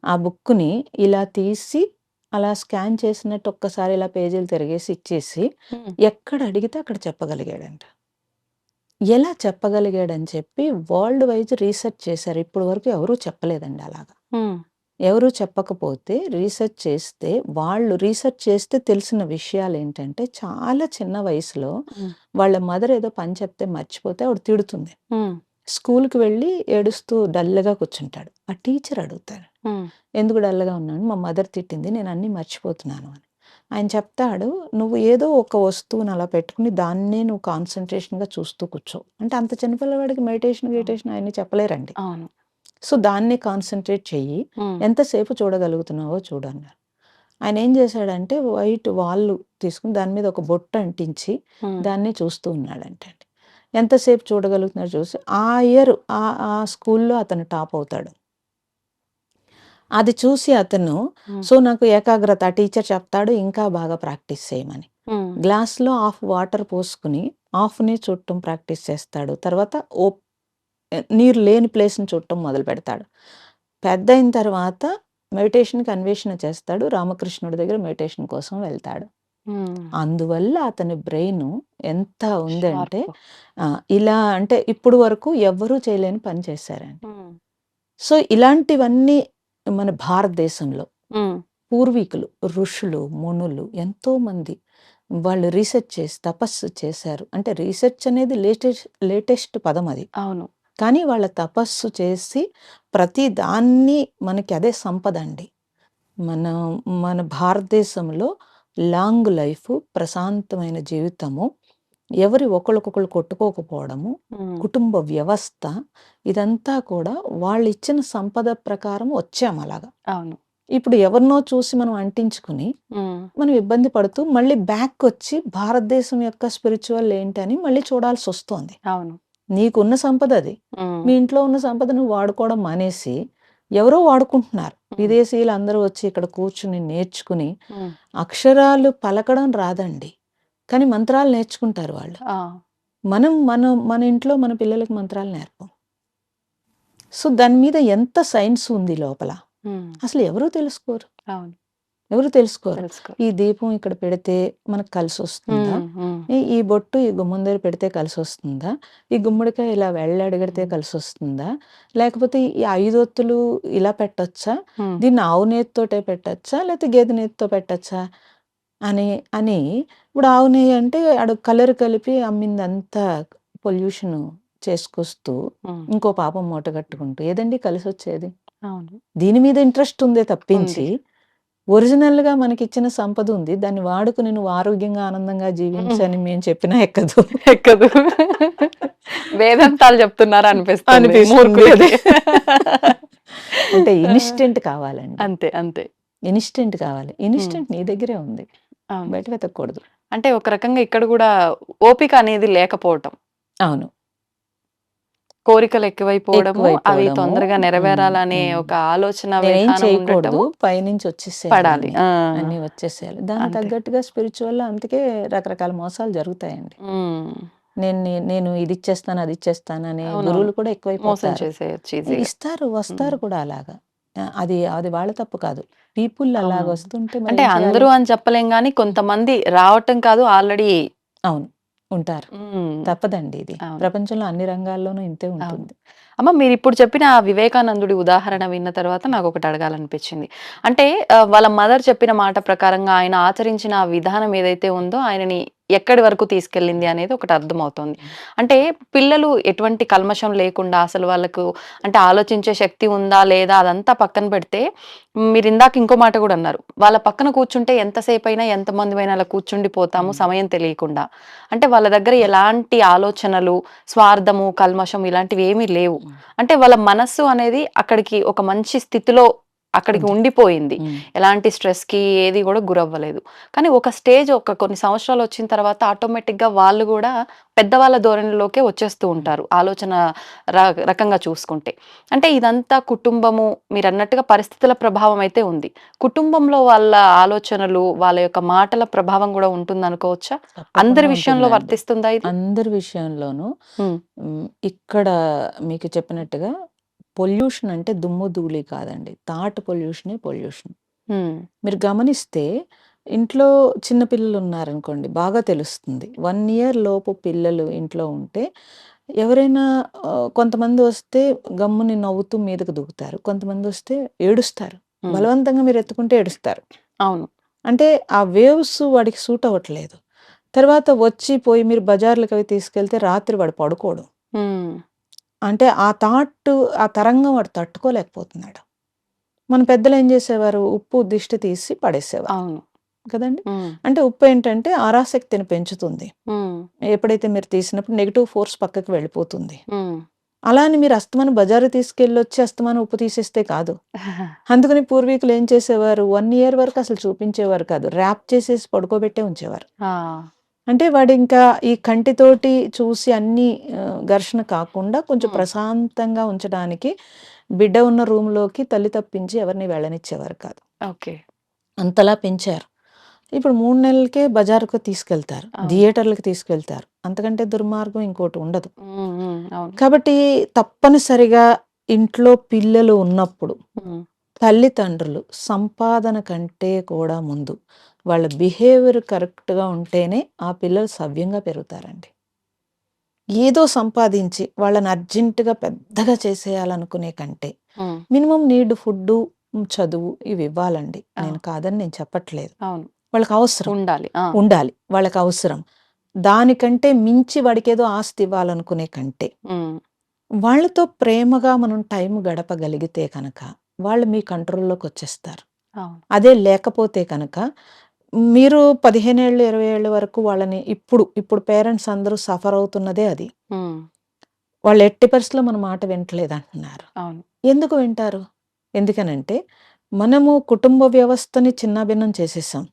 ఆ బుక్కుని ఇలా తీసి అలా స్కాన్ చేసినట్టు ఒక్కసారి ఇలా పేజీలు తిరిగేసి ఇచ్చేసి ఎక్కడ అడిగితే అక్కడ చెప్పగలిగాడంట. ఎలా చెప్పగలిగాడని చెప్పి వరల్డ్ వైజ్ రీసెర్చ్ చేశారు. ఇప్పటి వరకు ఎవరు చెప్పలేదండి అలాగా. ఎవరు చెప్పకపోతే రీసెర్చ్ చేస్తే వాళ్ళు రీసెర్చ్ చేస్తే తెలిసిన విషయాలేంటంటే చాలా చిన్న వయసులో వాళ్ళ మదర్ ఏదో పని చెప్తే మర్చిపోతే ఆవిడ తిడుతుంది. స్కూల్‌కి వెళ్ళి ఏడుస్తూ డల్‌గా కూర్చుంటాడు. ఆ టీచర్ అడుగుతారు. ఎందుకు డల్‌గా ఉన్నాను? మా మదర్ తిట్టింది. నేను అన్నీ మర్చిపోతున్నాను అని. ఆయన చెప్తాడు, "నువ్వు ఏదో ఒక వస్తువుని అలా పెట్టుకొని దాన్నే నువ్వు కాన్సంట్రేషన్‌గా చూస్తూ కూర్చో." అంటే అంత చిన్న పిల్లవాడికి మెడిటేషన్ అయన్నీ చెప్పలేరండి. అవును. సో, దాన్నే కాన్సంట్రేట్ చెయ్యి. ఎంతసేపు చూడగలుగుతున్నావో చూడన్నారు. ఆయన ఏం చేశాడంటే వైట్ వాల్ తీసుకొని దాని మీద ఒక బొట్టు అంటించి దాన్నే చూస్తూ ఉన్నాడంటండి. ఎంతసేపు చూడగలుగుతున్నాడో చూసి ఆ ఇయర్ ఆ స్కూల్‌లో అతను టాప్ అవుతాడు. అది చూసి అతను సో, నాకు ఏకాగ్రత టీచర్ చెప్తాడు ఇంకా బాగా ప్రాక్టీస్ చేయమని. గ్లాస్‌లో హాఫ్ వాటర్ పోసుకొని హాఫ్‌ని చూడటం ప్రాక్టీస్ చేస్తాడు. తర్వాత నీరు లేని ప్లేస్‌ని చూడటం మొదలుపెడతాడు. పెద్దయిన తర్వాత మెడిటేషన్‌కి అన్వేషణ చేస్తాడు. రామకృష్ణుడి దగ్గర మెడిటేషన్ కోసం వెళ్తాడు. అందువల్ల అతని బ్రెయిను ఎంత ఉందంటే ఇలా అంటే ఇప్పుడు వరకు ఎవ్వరూ చేయలేని పని చేశారండి. సో, ఇలాంటివన్నీ మన భారతదేశంలో పూర్వీకులు, ఋషులు, మునులు ఎంతోమంది వాళ్ళు రీసెర్చ్ చేసి తపస్సు చేశారు. అంటే రీసెర్చ్ అనేది లేటెస్ట్ పదం అది. అవును. కానీ వాళ్ళ తపస్సు చేసి ప్రతి దాన్ని మనకి అదే సంపదండి. మన భారతదేశంలో లాంగ్ లైఫ్, ప్రశాంతమైన జీవితము, ఎవరి ఒకళ్ళకొకళ్ళు కొట్టుకోకపోవడము, కుటుంబ వ్యవస్థ ఇదంతా కూడా వాళ్ళిచ్చిన సంపద ప్రకారం వచ్చాము అలాగా. అవును. ఇప్పుడు ఎవరినో చూసి మనం అంటించుకుని మనం ఇబ్బంది పడుతూ మళ్ళీ బ్యాక్‌కొచ్చి భారతదేశం యొక్క స్పిరిచ్యువల్ ఏంటని మళ్ళీ చూడాల్సొస్తోంది. అవును. నీకున్న సంపద అది. మీ ఇంట్లో ఉన్న సంపద నువ్వు వాడుకోవడం మానేసి ఎవరో వాడుకుంటున్నారు. విదేశీయులందరూ వచ్చి ఇక్కడ కూర్చుని నేర్చుకుని అక్షరాలు పలకడం రాదండి. కానీ మంత్రాలు నేర్చుకుంటారు వాళ్ళు. మన ఇంట్లో మన పిల్లలకి మంత్రాలు నేర్పం. సో, దాని మీద ఎంత సైన్స్ ఉంది లోపల. అసలు ఎవరూ తెలుసుకోరు. అవును. ఎవరు తెలుసుకోరు. తెలుసుకో. ఈ దీపం ఇక్కడ పెడితే మనకు కలిసొస్తుందా? హ్మ్. ఈ బొట్టు ఈ గుమ్మం దగ్గర పెడితే కలిసొస్తుందా? ఈ గుమ్మడికాయ ఇలా వెళ్ళెడగడితే హ్మ్. కలిసొస్తుందా? లేకపోతే ఈ 5 ఒత్తులు ఇలా పెట్టొచ్చా? హ్మ్. దీన్ని ఆవు నేతితోటే పెట్టొచ్చా? లేతే గేదె నేతితో పెట్టొచ్చా? అని అని ఇప్పుడు ఆవు నెయ్యి అంటే ఆడు కలర్ కలిపి అమ్మిందంతా పొల్యూషన్ చేసుకొస్తూ హ్మ్. ఇంకో పాపం మూట కట్టుకుంటూ ఏదండి కలిసొచ్చేది? అవును. దీని మీద ఇంట్రెస్ట్ ఉందే ఉంది. తప్పించి ఒరిజినల్‌గా మనకిచ్చిన సంపద ఉంది. దాన్ని వాడుకొని నువ్వు ఆరోగ్యంగా, ఆనందంగా జీవించని మేము చెప్పినా ఎక్కదు. ఎక్కదు. వేదాంతాలు చెప్తున్నారా అనిపిస్తుంది అనిపిస్తుంది కదా! మూర్ఖులకి. అంటే ఇన్‌స్టంట్ కావాలండి. అంతే. అంతే. ఇన్‌స్టంట్ కావాలి. హ్మ్. ఇన్‌స్టంట్ నీ దగ్గరే ఉంది. అవును. బయట వెతకూడదు. అంటే ఒక రకంగా ఇక్కడ గూడా ఓపిక అనేది లేకపోవటం. అవును. కోరికలు ఎక్కువైపోవడము, అవి ఎక్కువైపోవడము. తొందరగా హ్మ్. నెరవేరాలనే హ్మ్. ఒక ఆలోచన నేనేం విధానం చేయకూడదు. ఉండటము పైనుంచి వచ్చేసేయాలి పడాలి. అన్నీ. ఆ! అన్నీ వచ్చేసేయాలి. దానికి అంతే. తగ్గట్టుగా స్పిరిచువల్‌లో అందుకే రకరకాల మోసాలు జరుగుతాయండి. హ్మ్. నేను ఇది ఇచ్చేస్తాను, అది ఇచ్చేస్తానని అవునవును. గురువులు కూడా మోసం ఎక్కువైపోతారు. చేసేయొచ్చు ఈజీగా. ఇస్తారు, హ్మ్. వస్తారు కూడా అలాగా. అది అది వాళ్ళ తప్పు కాదు. పీపుల్ అలాగ అవునవును. వస్తుంటే అంటే మరేం చేయాలి? అందరూ అని చెప్పలేం గానీ, కొంతమంది రావటం కాదు ఆల్రెడీ. అవును. ఉంటారు. హ్మ్. తప్పదండి ఇది. అవును. ప్రపంచంలో అన్ని రంగాల్లోనూ ఇంతే అవును. ఉంటుంది. అమ్మ మీరిప్పుడు చెప్పిన ఆ వివేకానందుడి ఉదాహరణ విన్న తర్వాత నాకొకటి అడగాలనిపించింది. అంటే వాళ్ళ మదర్ చెప్పిన మాట ప్రకారంగా ఆయన ఆచరించిన ఆ విధానం ఏదైతే ఉందో ఆయనని ఎక్కడి వరకు తీసుకెళ్ళింది అనేది ఒకటి అర్థమవుతోంది. అంటే పిల్లలు ఎటువంటి కల్మషం లేకుండా అసలు వాళ్ళకు అంటే ఆలోచించే శక్తి ఉందా? లేదా? అదంతా పక్కన పెడితే మీరిందాక ఇంకో మాట గూడా అన్నారు. వాళ్ళ పక్కన కూర్చుంటే ఎంతసేపైనా ఎంతమందిమైనా అలా కూర్చుండిపోతాము సమయం తెలియకుండా. అంటే వాళ్ళ దగ్గర ఎలాంటి ఆలోచనలు, స్వార్థము, కల్మషం ఇలాంటివి ఏమీ లేవు. హ్మ్. అంటే వాళ్ళ మనస్సు అనేది అక్కడికి ఒక మంచి స్థితిలో అక్కడికి ఉంది. ఉండిపోయింది. హ్మ్. ఎలాంటి స్ట్రెస్‌కి ఏది గూడా గురవ్వలేదు. కానీ ఒక స్టేజ్ ఒక కొన్ని సంవత్సరాలొచ్చిన తర్వాత ఆటోమేటిక్‌గా వాళ్ళు గూడా పెద్దవాళ్ళ ధోరణిలోకే వచ్చేస్తూ ఉంటారు. ఆలోచన ర రకంగా చూసుకుంటే. అంటే ఇదంతా కుటుంబము మీరన్నట్టుగా పరిస్థితుల ప్రభావం అయితే ఉంది. కుటుంబంలో వాళ్ళ ఆలోచనలు, వాళ్ళ యొక్క మాటల ప్రభావం గూడా ఉంటుందనుకోవచ్చా? తప్పకుండా అందరి విషయంలో ఉంటుందండి. వర్తిస్తుందా ఇది? అందరి విషయంలోనూ హ్మ్. ఇక్కడ మీకు చెప్పినట్టుగా పొల్యూషన్ అంటే దుమ్ము, ధూళి కాదండి. థాట్ పొల్యూషనే పొల్యూషన్. హ్మ్. మీరు గమనిస్తే ఇంట్లో చిన్న పిల్లలున్నారనుకోండి బాగా తెలుస్తుంది. 1 ఇయర్ లోపు పిల్లలు ఇంట్లో ఉంటే ఎవరైనా కొంతమందొస్తే గమ్ముని నవ్వుతూ మీదకి దూకుతారు. కొంతమందొస్తే ఏడుస్తారు. హ్మ్. బలవంతంగా మీరు ఎత్తుకుంటే ఏడుస్తారు. అవును. అంటే ఆ వేవ్స్ వాడికి సూట్ అవ్వట్లేదు. తర్వాత వచ్చి పోయి మీరు బజార్‌లకవి తీసుకెళ్తే రాత్రి వాడు పడుకోడు. హ్మ్. అంటే ఆ థాట్ ఆ తరంగం వాడు తట్టుకోలేకపోతున్నాడు. మన పెద్దలేం జేసేవారు? ఉప్పు దిష్టి తీసి పడేసేవారు. అవును. కదండీ! హ్మ్. అంటే ఉప్పేంటంటే ఆరాశక్తిని పెంచుతుంది. హ్మ్. ఎప్పుడైతే మీరు తీసినప్పుడు నెగెటివ్ ఫోర్స్ పక్కకి వెళ్ళిపోతుంది. హ్మ్. అలా అని మీరు అస్తమానం బజారుకి తీసుకెళ్ళొచ్చి అస్తమానం ఉప్పు తీసేస్తే కాదు. అందుకని పూర్వీకులు ఏం చేసేవారు? 1 ఇయర్ వరకు అసలు చూపించేవారు కాదు. ర్యాప్ చేసేసి పడుకోబెట్టే ఉంచేవారు. ఆ! అంటే వాడింకా ఈ కంటితోటి చూసి అన్నీ ఘర్షణ కాకుండా కొంచెం హ్మ్. ప్రశాంతంగా ఉంచడానికి బిడ్డ ఉన్న రూమ్‌లోకి తల్లి తప్పించి ఎవరిని వెళ్ళనిచ్చేవారు కాదు. ఓకే. అంతలా పెంచారు. ఇప్పుడు 3 నెలలకే బజారుకు తీసుకెళ్తారు. అవును. థియేటర్‌లకి తీసుకెళ్తారు. అంతకంటే దుర్మార్గం ఇంకోటి ఉండదు. హ్మ్. హ్మ్. అవును. కాబట్టి తప్పనిసరిగా ఇంట్లో పిల్లలు ఉన్నప్పుడు హ్మ్. తల్లిదండ్రులు సంపాదన కంటే కూడా ముందు వాళ్ళ బిహేవియర్ కరెక్ట్‌గా ఉంటేనే ఆ పిల్లలు సవ్యంగా పెరుగుతారండి. ఏదో సంపాదించి వాళ్ళని అర్జెంట్‌గా పెద్దగా చేసేయాలనుకునే కంటే హ్మ్. మినిమమ్ నీడ్ ఫుడ్డు, చదువు ఇవి ఇవ్వాలండి. ఆ! నేను చెప్పట్లేదు. అవును. వాళ్ళకి అవసరం. ఉండాలి. ఆ! ఉండాలి. వాళ్ళకి అవసరం. దానికంటే మించి వాడికేదో ఆస్తి ఇవ్వాలనుకునే కంటే, హ్మ్. వాళ్ళతో ప్రేమగా మనం టైం గడపగలిగితే కనుక, వాళ్ళు మీ కంట్రోల్‌లోకొచ్చేస్తారు. అవును. అదే లేకపోతే కనుక, మీరు 15 ఏళ్ళు, 20 ఏళ్ల వరకు వాళ్ళని ఇప్పుడు పేరెంట్స్ అందరూ సఫర్ అవుతున్నదే అది. హ్మ్. వాళ్ళు ఎట్టి పరిస్థితిలో మన మాట వింటలేదంటున్నారు. అవును. ఎందుకు వింటారు? ఎందుకనంటే, మనము కుటుంబ వ్యవస్థని చిన్నాభిన్నం చేసేసాం.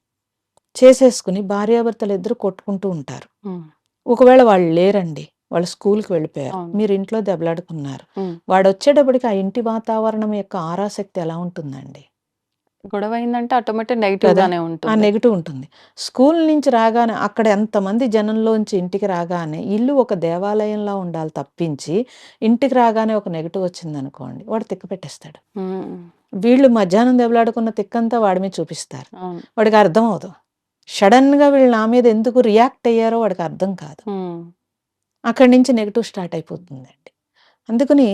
చేసేసుకొని భార్యాభర్తలిద్దరూ కొట్టుకుంటూ ఉంటారు. హ్మ్. ఒకవేళ వాళ్ళు లేరండి. వాళ్ళు స్కూలుకి వెళ్ళిపోయారు. అవును. మీరు ఇంట్లో దెబ్బలాడుకున్నారు. హ్మ్. వాడొచ్చేటప్పటికి ఆ ఇంటి వాతావరణం యొక్క ఆరాశక్తి ఎలా ఉంటుందండి? గొడవయిందంటే ఆటోమేటిక్ కదా! నెగెటివ్‌గానే ఆ ఉంటుంది. నెగెటివ్ ఉంటుంది. స్కూలు నుంచి రాగానే అక్కడ ఎంతమంది జనంలోంచి ఇంటికి రాగానే ఇల్లు ఒక దేవాలయంలా ఉండాలి తప్పించి, ఇంటికి రాగానే ఒక నెగెటివ్ వచ్చిందనుకోండి, వాడు తిక్క పెట్టేస్తాడు. హ్మ్. వీళ్ళు మధ్యాహ్నం దెబ్బలాడుకున్న తిక్కంతా వాడి మీద చూపిస్తారు. అవును. వాడికి అర్థం అవ్వదు. సడన్‌గా వీళ్ళు నా మీద ఎందుకు రియాక్ట్ అయ్యారో వాడికి అర్థం కాదు. హ్మ్. అక్కడి నుంచి నెగెటివ్ స్టార్ట్ అయిపోతుందండి. అందుకని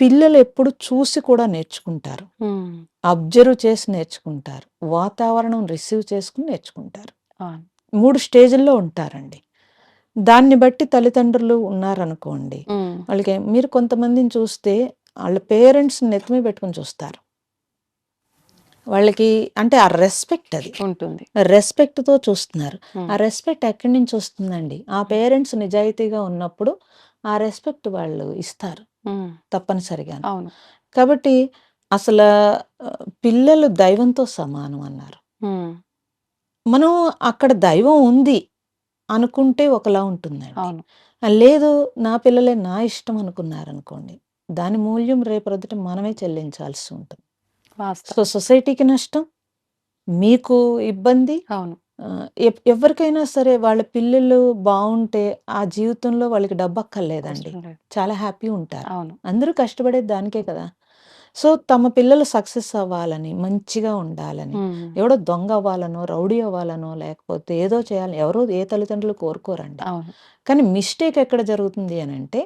పిల్లలు ఎప్పుడు చూసి కూడా నేర్చుకుంటారు. హ్మ్. అబ్జర్వ్ చేసి నేర్చుకుంటారు. వాతావరణం రిసీవ్ చేసుకొని నేర్చుకుంటారు. అవును. 3 స్టేజ్‌ల్లో ఉంటారండి. దాన్ని బట్టి తల్లిదండ్రులు ఉన్నారనుకోండి, హ్మ్. వాళ్ళకి మీరు కొంతమందిని చూస్తే ఆళ్ళ పేరెంట్స్‌ని నెత్తి మీద పెట్టుకొని చూస్తారు. వాళ్ళకి అంటే ఆ రెస్పెక్ట్ అది. ఉంటుంది. రెస్పెక్ట్‌తో చూస్తున్నారు. హ్మ్. ఆ రెస్పెక్ట్ ఎక్కడి నుంచి వస్తుందండి? ఆ పేరెంట్స్ నిజాయితీగా ఉన్నప్పుడు ఆ రెస్పెక్ట్ వాళ్ళు ఇస్తారు హ్మ్. తప్పనిసరిగాను. అవును. కాబట్టి అసల పిల్లలు దైవంతో సమానం అన్నారు. హ్మ్. మనం అక్కడ దైవం ఉంది అనుకుంటే ఒకలా ఉంటుందండి. అవును. లేదు నా పిల్లలే నా ఇష్టం అనుకున్నారనుకోండి, దాని మూల్యం రేపొద్దుట మనమే చెల్లించాల్సి ఉంటుంది. సో, వాస్తవం. సొసైటీకి నష్టం, మీకు ఇబ్బంది. అవును. ఎవరికైనా సరే వాళ్ళ పిల్లలు బావుంటే ఆ జీవితంలో వాళ్ళకి డబ్బక్కర్లేదండి. అవసరం లేదు. చాలా హ్యాపీ ఉంటారు. అవును. అందరూ కష్టపడేది దానికే కదా! సో, తమ పిల్లలు సక్సెస్ అవ్వాలని, మంచిగా ఉండాలని, హ్మ్. ఎవడో దొంగ అవ్వాలనో, రౌడీ అవ్వాలనో, లేకపోతే ఏదో చేయాలని ఎవరు ఏ తల్లిదండ్రులు కోరుకోరండి. అవును. కానీ మిస్టేక్ ఎక్కడ జరుగుతుంది అనంటే,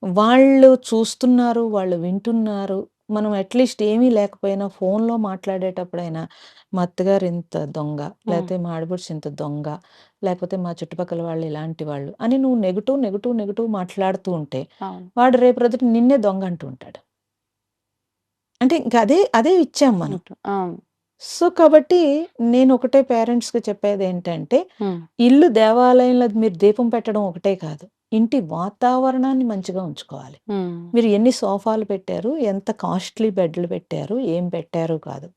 వాళ్ళు చూస్తున్నారు, వాళ్ళు వింటున్నారు. మనం అట్‌లీస్ట్ ఏమీ లేకపోయినా ఫోన్‌లో మాట్లాడేటప్పుడైనా మా అత్తగారు ఇంత దొంగ, హ్మ్. లేతే మా ఆడపడుచు ఇంత దొంగ, లేకపోతే మా చుట్టుపక్కల వాళ్ళు ఇలాంటి వాళ్ళు అని నువ్వు నెగెటివ్, నెగెటివ్, నెగెటివ్ మాట్లాడుతూ ఉంటే, అవును. వాడు రేపు రోజున నిన్నే దొంగ అంటూ ఉంటాడు. అంటే ఇంక అదే ఇచ్చాం మనం. అవును. సో, కాబట్టి నేనొకటే పేరెంట్స్‌కి చెప్పేదేంటంటే, హ్మ్. ఇల్లు దేవాలయంలో మీరు దీపం పెట్టడం ఒకటే కాదు. ఇంటి వాతావరణాన్ని మంచిగా ఉంచుకోవాలి. హ్మ్. మీరు ఎన్ని సోఫాలు పెట్టారు, ఎంత కాస్ట్‌లీ బెడ్‌లు పెట్టారు, ఏం పెట్టారు కాదు.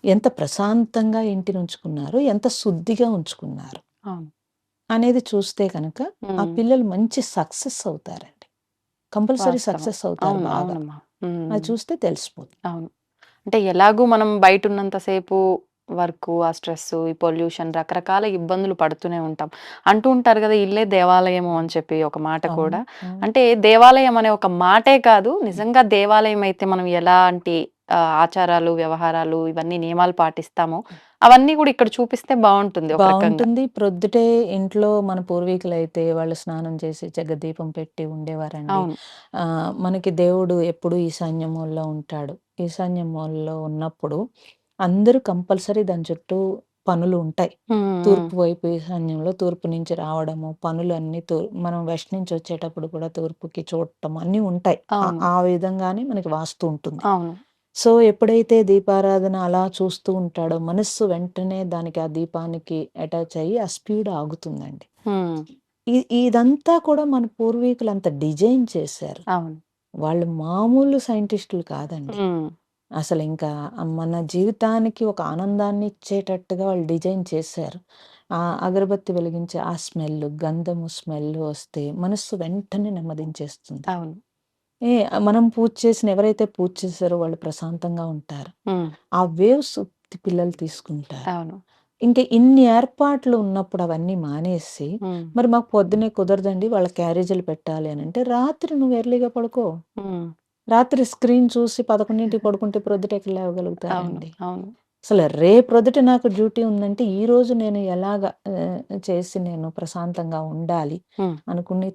ఎంత ప్రశాంతంగా ఇంటిని ఉంచుకున్నారు, ఎంత శుద్ధిగా ఉంచుకున్నారు అవును. అనేది చూస్తే గనక ఆ హ్మ్. పిల్లలు మంచి సక్సెస్ అవుతారండి. కంపల్సరీ వాస్తవం. సక్సెస్ అవుతారు అవును. బాగా. అవునమ్మా. అది హ్మ్. చూస్తే తెలిసిపోతుంది. అవును. అంటే ఎలాగూ మనం బయటున్నంత సేపు వర్కు, ఆ స్ట్రెస్సు, ఈ పొల్యూషన్ రకరకాల ఇబ్బందులు పడుతూనే ఉంటాం. అంటూ ఉంటారు గదా! ఇల్లే దేవాలయము అని చెప్పి ఒక మాట అవును. కూడా. అవును. అంటే దేవాలయం అనే ఒక మాటే కాదు, నిజంగా దేవాలయం అయితే మనం ఎలాంటి ఆచారాలు, వ్యవహారాలు ఇవన్నీ నియమాలు పాటిస్తామో, అవన్నీ గూడా ఇక్కడ చూపిస్తే బావుంటుంది ఒక రకంగా. బావుంటుంది. ప్రొద్దుటే ఇంట్లో మన పూర్వీకులైతే వాళ్ళు స్నానం చేసి జగదీపం పెట్టి ఉండేవారండి. అవును. మనకి దేవుడు ఎప్పుడూ ఈశాన్య మూలలో ఉంటాడు. ఈశాన్య మూలలో ఉన్నప్పుడు అందరూ కంపల్సరీ దాని చుట్టూ పనులు ఉంటాయి. హ్మ్. హ్మ్. తూర్పు వైపు ఈశాన్యంలో తూర్పు నుంచి రావడము, పనులన్నీ మనం వెస్ట్ నుంచి వచ్చేటప్పుడు కూడా తూర్పుకి చూడటం అన్నీ ఉంటాయి. అవును. ఆ విధంగానే మనకి వాస్తు ఉంటుంది. అవును. సో, ఎప్పుడైతే దీపారాధన అలా చూస్తూ ఉంటాడో, మనస్సు వెంటనే దానికి ఆ దీపానికి అటాచ్ అయ్యి, ఆ స్పీడ్ ఆగుతుందండి. హ్మ్. ఇదంతా కూడా మన పూర్వీకులు అంత డిజైన్ చేశారు. అవును. వాళ్ళు మామూలు సైంటిస్టులు కాదండి. హ్మ్. అసలింకా మన జీవితానికి ఒక ఆనందాన్ని ఇచ్చేటట్టుగా వాళ్ళు డిజైన్ చేశారు. అగరబత్తి వెలిగించే ఆ స్మెల్లు, గంధము స్మెల్ వస్తే మనస్సు వెంటనే నెమ్మదించేస్తుంది. అవును. మనం పూజ చేసిన ఎవరైతే పూజ చేశారో వాళ్ళు ప్రశాంతంగా ఉంటారు. హ్మ్. ఆ వేవ్స్ పిల్లలు తీసుకుంటారు. అవును. ఇంక ఇన్ని ఏర్పాట్లు ఉన్నప్పుడు అవన్నీ మానేసి, హ్మ్. మరి మాకు పొద్దున్నే కుదరదండి వాళ్ళ క్యారేజీలు పెట్టాలి అనంటే, రాత్రి నువ్వు ఎర్లీగా పడుకో. హ్మ్. రాత్రి స్క్రీన్ చూసి 11కి పడుకుంటే ప్రొద్దుట ఎక్కడ అవును. లేవగలుగుతారండి? అవును. అసలు రేపొద్దుట నాకు డ్యూటీ ఉందంటే, ఈరోజు నేను ఎలాగ చేసి నేను ప్రశాంతంగా ఉండాలి హ్మ్. అనుకుని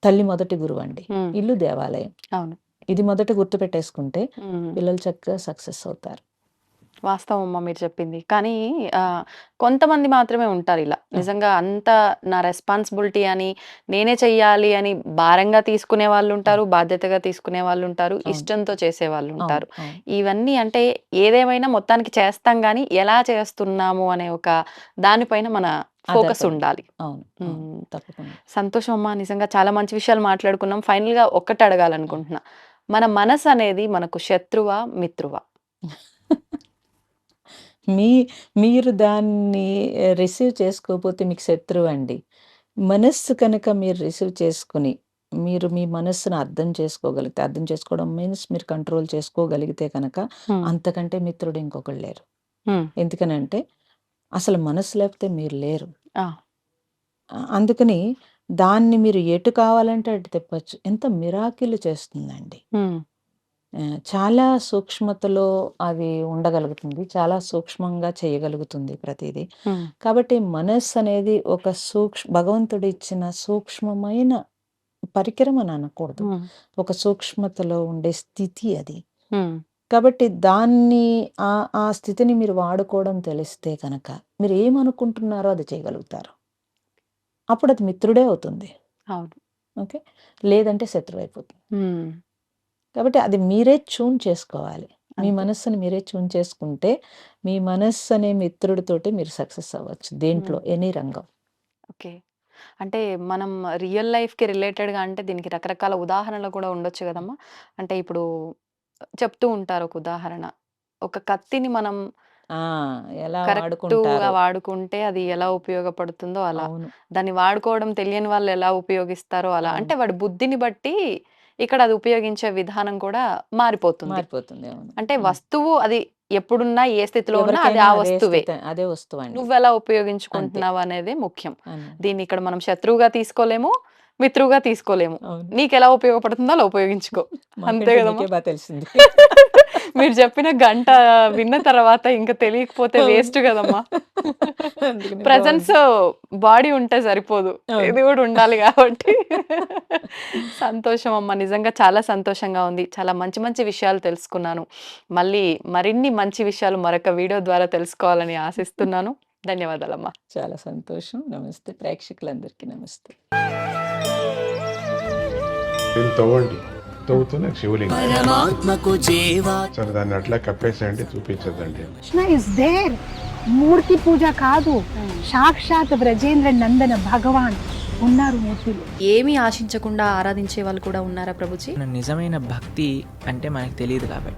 తల్లి మొదటి గురువండి. హ్మ్. ఇల్లు దేవాలయం. అవును. ఇది మొదట గుర్తుపెట్టేసుకుంటే హ్మ్. పిల్లలు చక్కగా సక్సెస్ అవుతారు. వాస్తవమమ్మా మీరు చెప్పింది. కానీ కొంతమంది మాత్రమే ఉంటారిలా. ఆ! నిజంగా అంతా నా రెస్పాన్సిబిలిటీ అని, నేనే చెయ్యాలి అని భారంగా తీసుకునే అవును. వాళ్ళుంటారు, బాధ్యతగా తీసుకునే వాళ్ళుంటారు, అవును. ఇష్టంతో అవును. చేసేవాళ్ళుంటారు. అవును. ఇవన్నీ అంటే ఏదేమైనా మొత్తానికి చేస్తాం గానీ, ఎలా చేస్తున్నాము అనే ఒక దాని పైన మన ఫోకస్ ఆధారపడి ఉంటుంది. ఉండాలి. అవును. అవును. హ్మ్. తప్పకుండా. సంతోషం అమ్మా. నిజంగా చాలా మంచి విషయాలు మాట్లాడుకున్నాం. ఫైనల్‌గా ఒక్కటి హ్మ్. అడగాలనుకుంటున్నా. మన మనసనేది మనకు శత్రువా? మిత్రువా? మీ మీరు దాన్ని రిసీవ్ చేసుకోపోతే మీకు శత్రువండి. మనస్సు కనుక మీరు రిసీవ్ చేసుకొని, మీరు మీ మనస్సును అర్థం చేసుకోగలిగితే, అర్థం చేసుకోవడం మీన్స్ మీరు కంట్రోల్ చేసుకోగలిగితే కనుక, హ్మ్. అంతకంటే మిత్రుడు ఇంకొకళ్ళు లేరు. హ్మ్. ఎందుకనంటే, అసలు మనస్సు లేకపోతే మీరు లేరు. ఆ! అందుకని దాన్ని మీరు ఎటు కావాలంటే అటు తిప్పొచ్చు. ఎంత మిరాకిల్ చేస్తుందండి. హ్మ్. చాలా సూక్ష్మతలో అది ఉండగలుగుతుంది. చాలా సూక్ష్మంగా చేయగలుగుతుంది ప్రతీదీ. కాబట్టి మనస్సు అనేది ఒక భగవంతుడిచ్చిన సూక్ష్మమైన పరికరం అని అనకూడదు. ఒక సూక్ష్మతలో ఉండే స్థితి అది. కాబట్టి దాన్ని ఆ స్థితిని మీరు వాడుకోవడం తెలిస్తే కనుక మీరు ఏమనుకుంటున్నారో అది చేయగలుగుతారు. అప్పుడు అది మిత్రుడే అవుతుంది. అవును. ఓకే. లేదంటే శత్రువు అయిపోతుంది. కాబట్టి అది మీరే ట్యూన్ చేసుకోవాలి. మీ అంతే. మనస్సుని మీరే ట్యూన్ చేసుకుంటే మీ మనస్సు అనే మిత్రుడితోటి మీరు సక్సెస్ అవ్వచ్చు. దేంట్లో ఎనీ రంగం. ఓకే. అంటే మనం రియల్ లైఫ్‌కి రిలేటెడ్‌గా అంటే దీనికి రకరకాల ఉదాహరణలు కూడా ఉండొచ్చు గదమ్మా! అంటే ఇప్పుడు చెప్తూ ఉంటారు ఒక ఉదాహరణ. ఒక కత్తిని మనం ఆ! ఎలా కరెక్ట్‌గా వాడుకుంటారో. వాడుకుంటే అది ఎలా ఉపయోగపడుతుందో అలా. అవును. దాన్ని వాడుకోవడం తెలియని వాళ్ళు ఎలా ఉపయోగిస్తారో అలా. అవును. అంటే వాడి బుద్ధిని బట్టి ఇక్కడ అది ఉపయోగించే విధానం కూడా మారిపోతుంది. మారిపోతుంది. అవును. అంటే వస్తువు అది ఎప్పుడున్నా ఏ స్థితిలో ఉన్నా అది ఎవరికైనా ఆ అదే వస్తువే. స్థితి, అదే వస్తువండి. నువ్వెలా అంతే. ఉపయోగించుకుంటున్నావు అనేదే ముఖ్యం. అని. దీన్ని ఇక్కడ మనం శత్రువుగా తీసుకోలేము, మిత్రువుగా తీసుకోలేము. అవును. నీకెలా ఉపయోగపడుతుందో అలా ఉపయోగించుకో. అంతే మాకంటే గదమ్మా! మీకే బాగా తెలిసింది. మీరు చెప్పిన గంట విన్న తర్వాత ఇంక తెలియకపోతే అవును. వేస్ట్ గదమ్మా! అందుకని ప్రెజెన్స్ బాడీ ఉంటే సరిపోదు. అవును. ఇది గూడా ఉండాలి గాబట్టి. సంతోషం అమ్మ. నిజంగా చాలా సంతోషంగా ఉంది. చాలా మంచి మంచి విషయాలు తెలుసుకున్నాను. మళ్ళీ మరిన్ని మంచి విషయాలు మరొక వీడియో ద్వారా తెలుసుకోవాలని ఆశిస్తున్నాను. ధన్యవాదాలమ్మా. చాలా సంతోషం. నమస్తే. ప్రేక్షకులందరికీ నమస్తే. దీన్ని తవ్వండి. తవ్వుతూనే శివలింగం. పరమాత్మకు చేవా సరే దాన్ని అట్లా కప్పేసేయండి, చూపించదండి. Krishna is there. మూర్తి పూజ కాదు, సాక్షాత్ బ్రజేంద్ర నందన భగవాన్ ఉన్నారు మూర్తిలో. ఏమీ ఆశించకుండా ఆరాధించే వాళ్ళు కూడా ఉన్నారా ప్రభుజీ? నిజమైన భక్తి అంటే మనకు తెలియదు కాబట్టి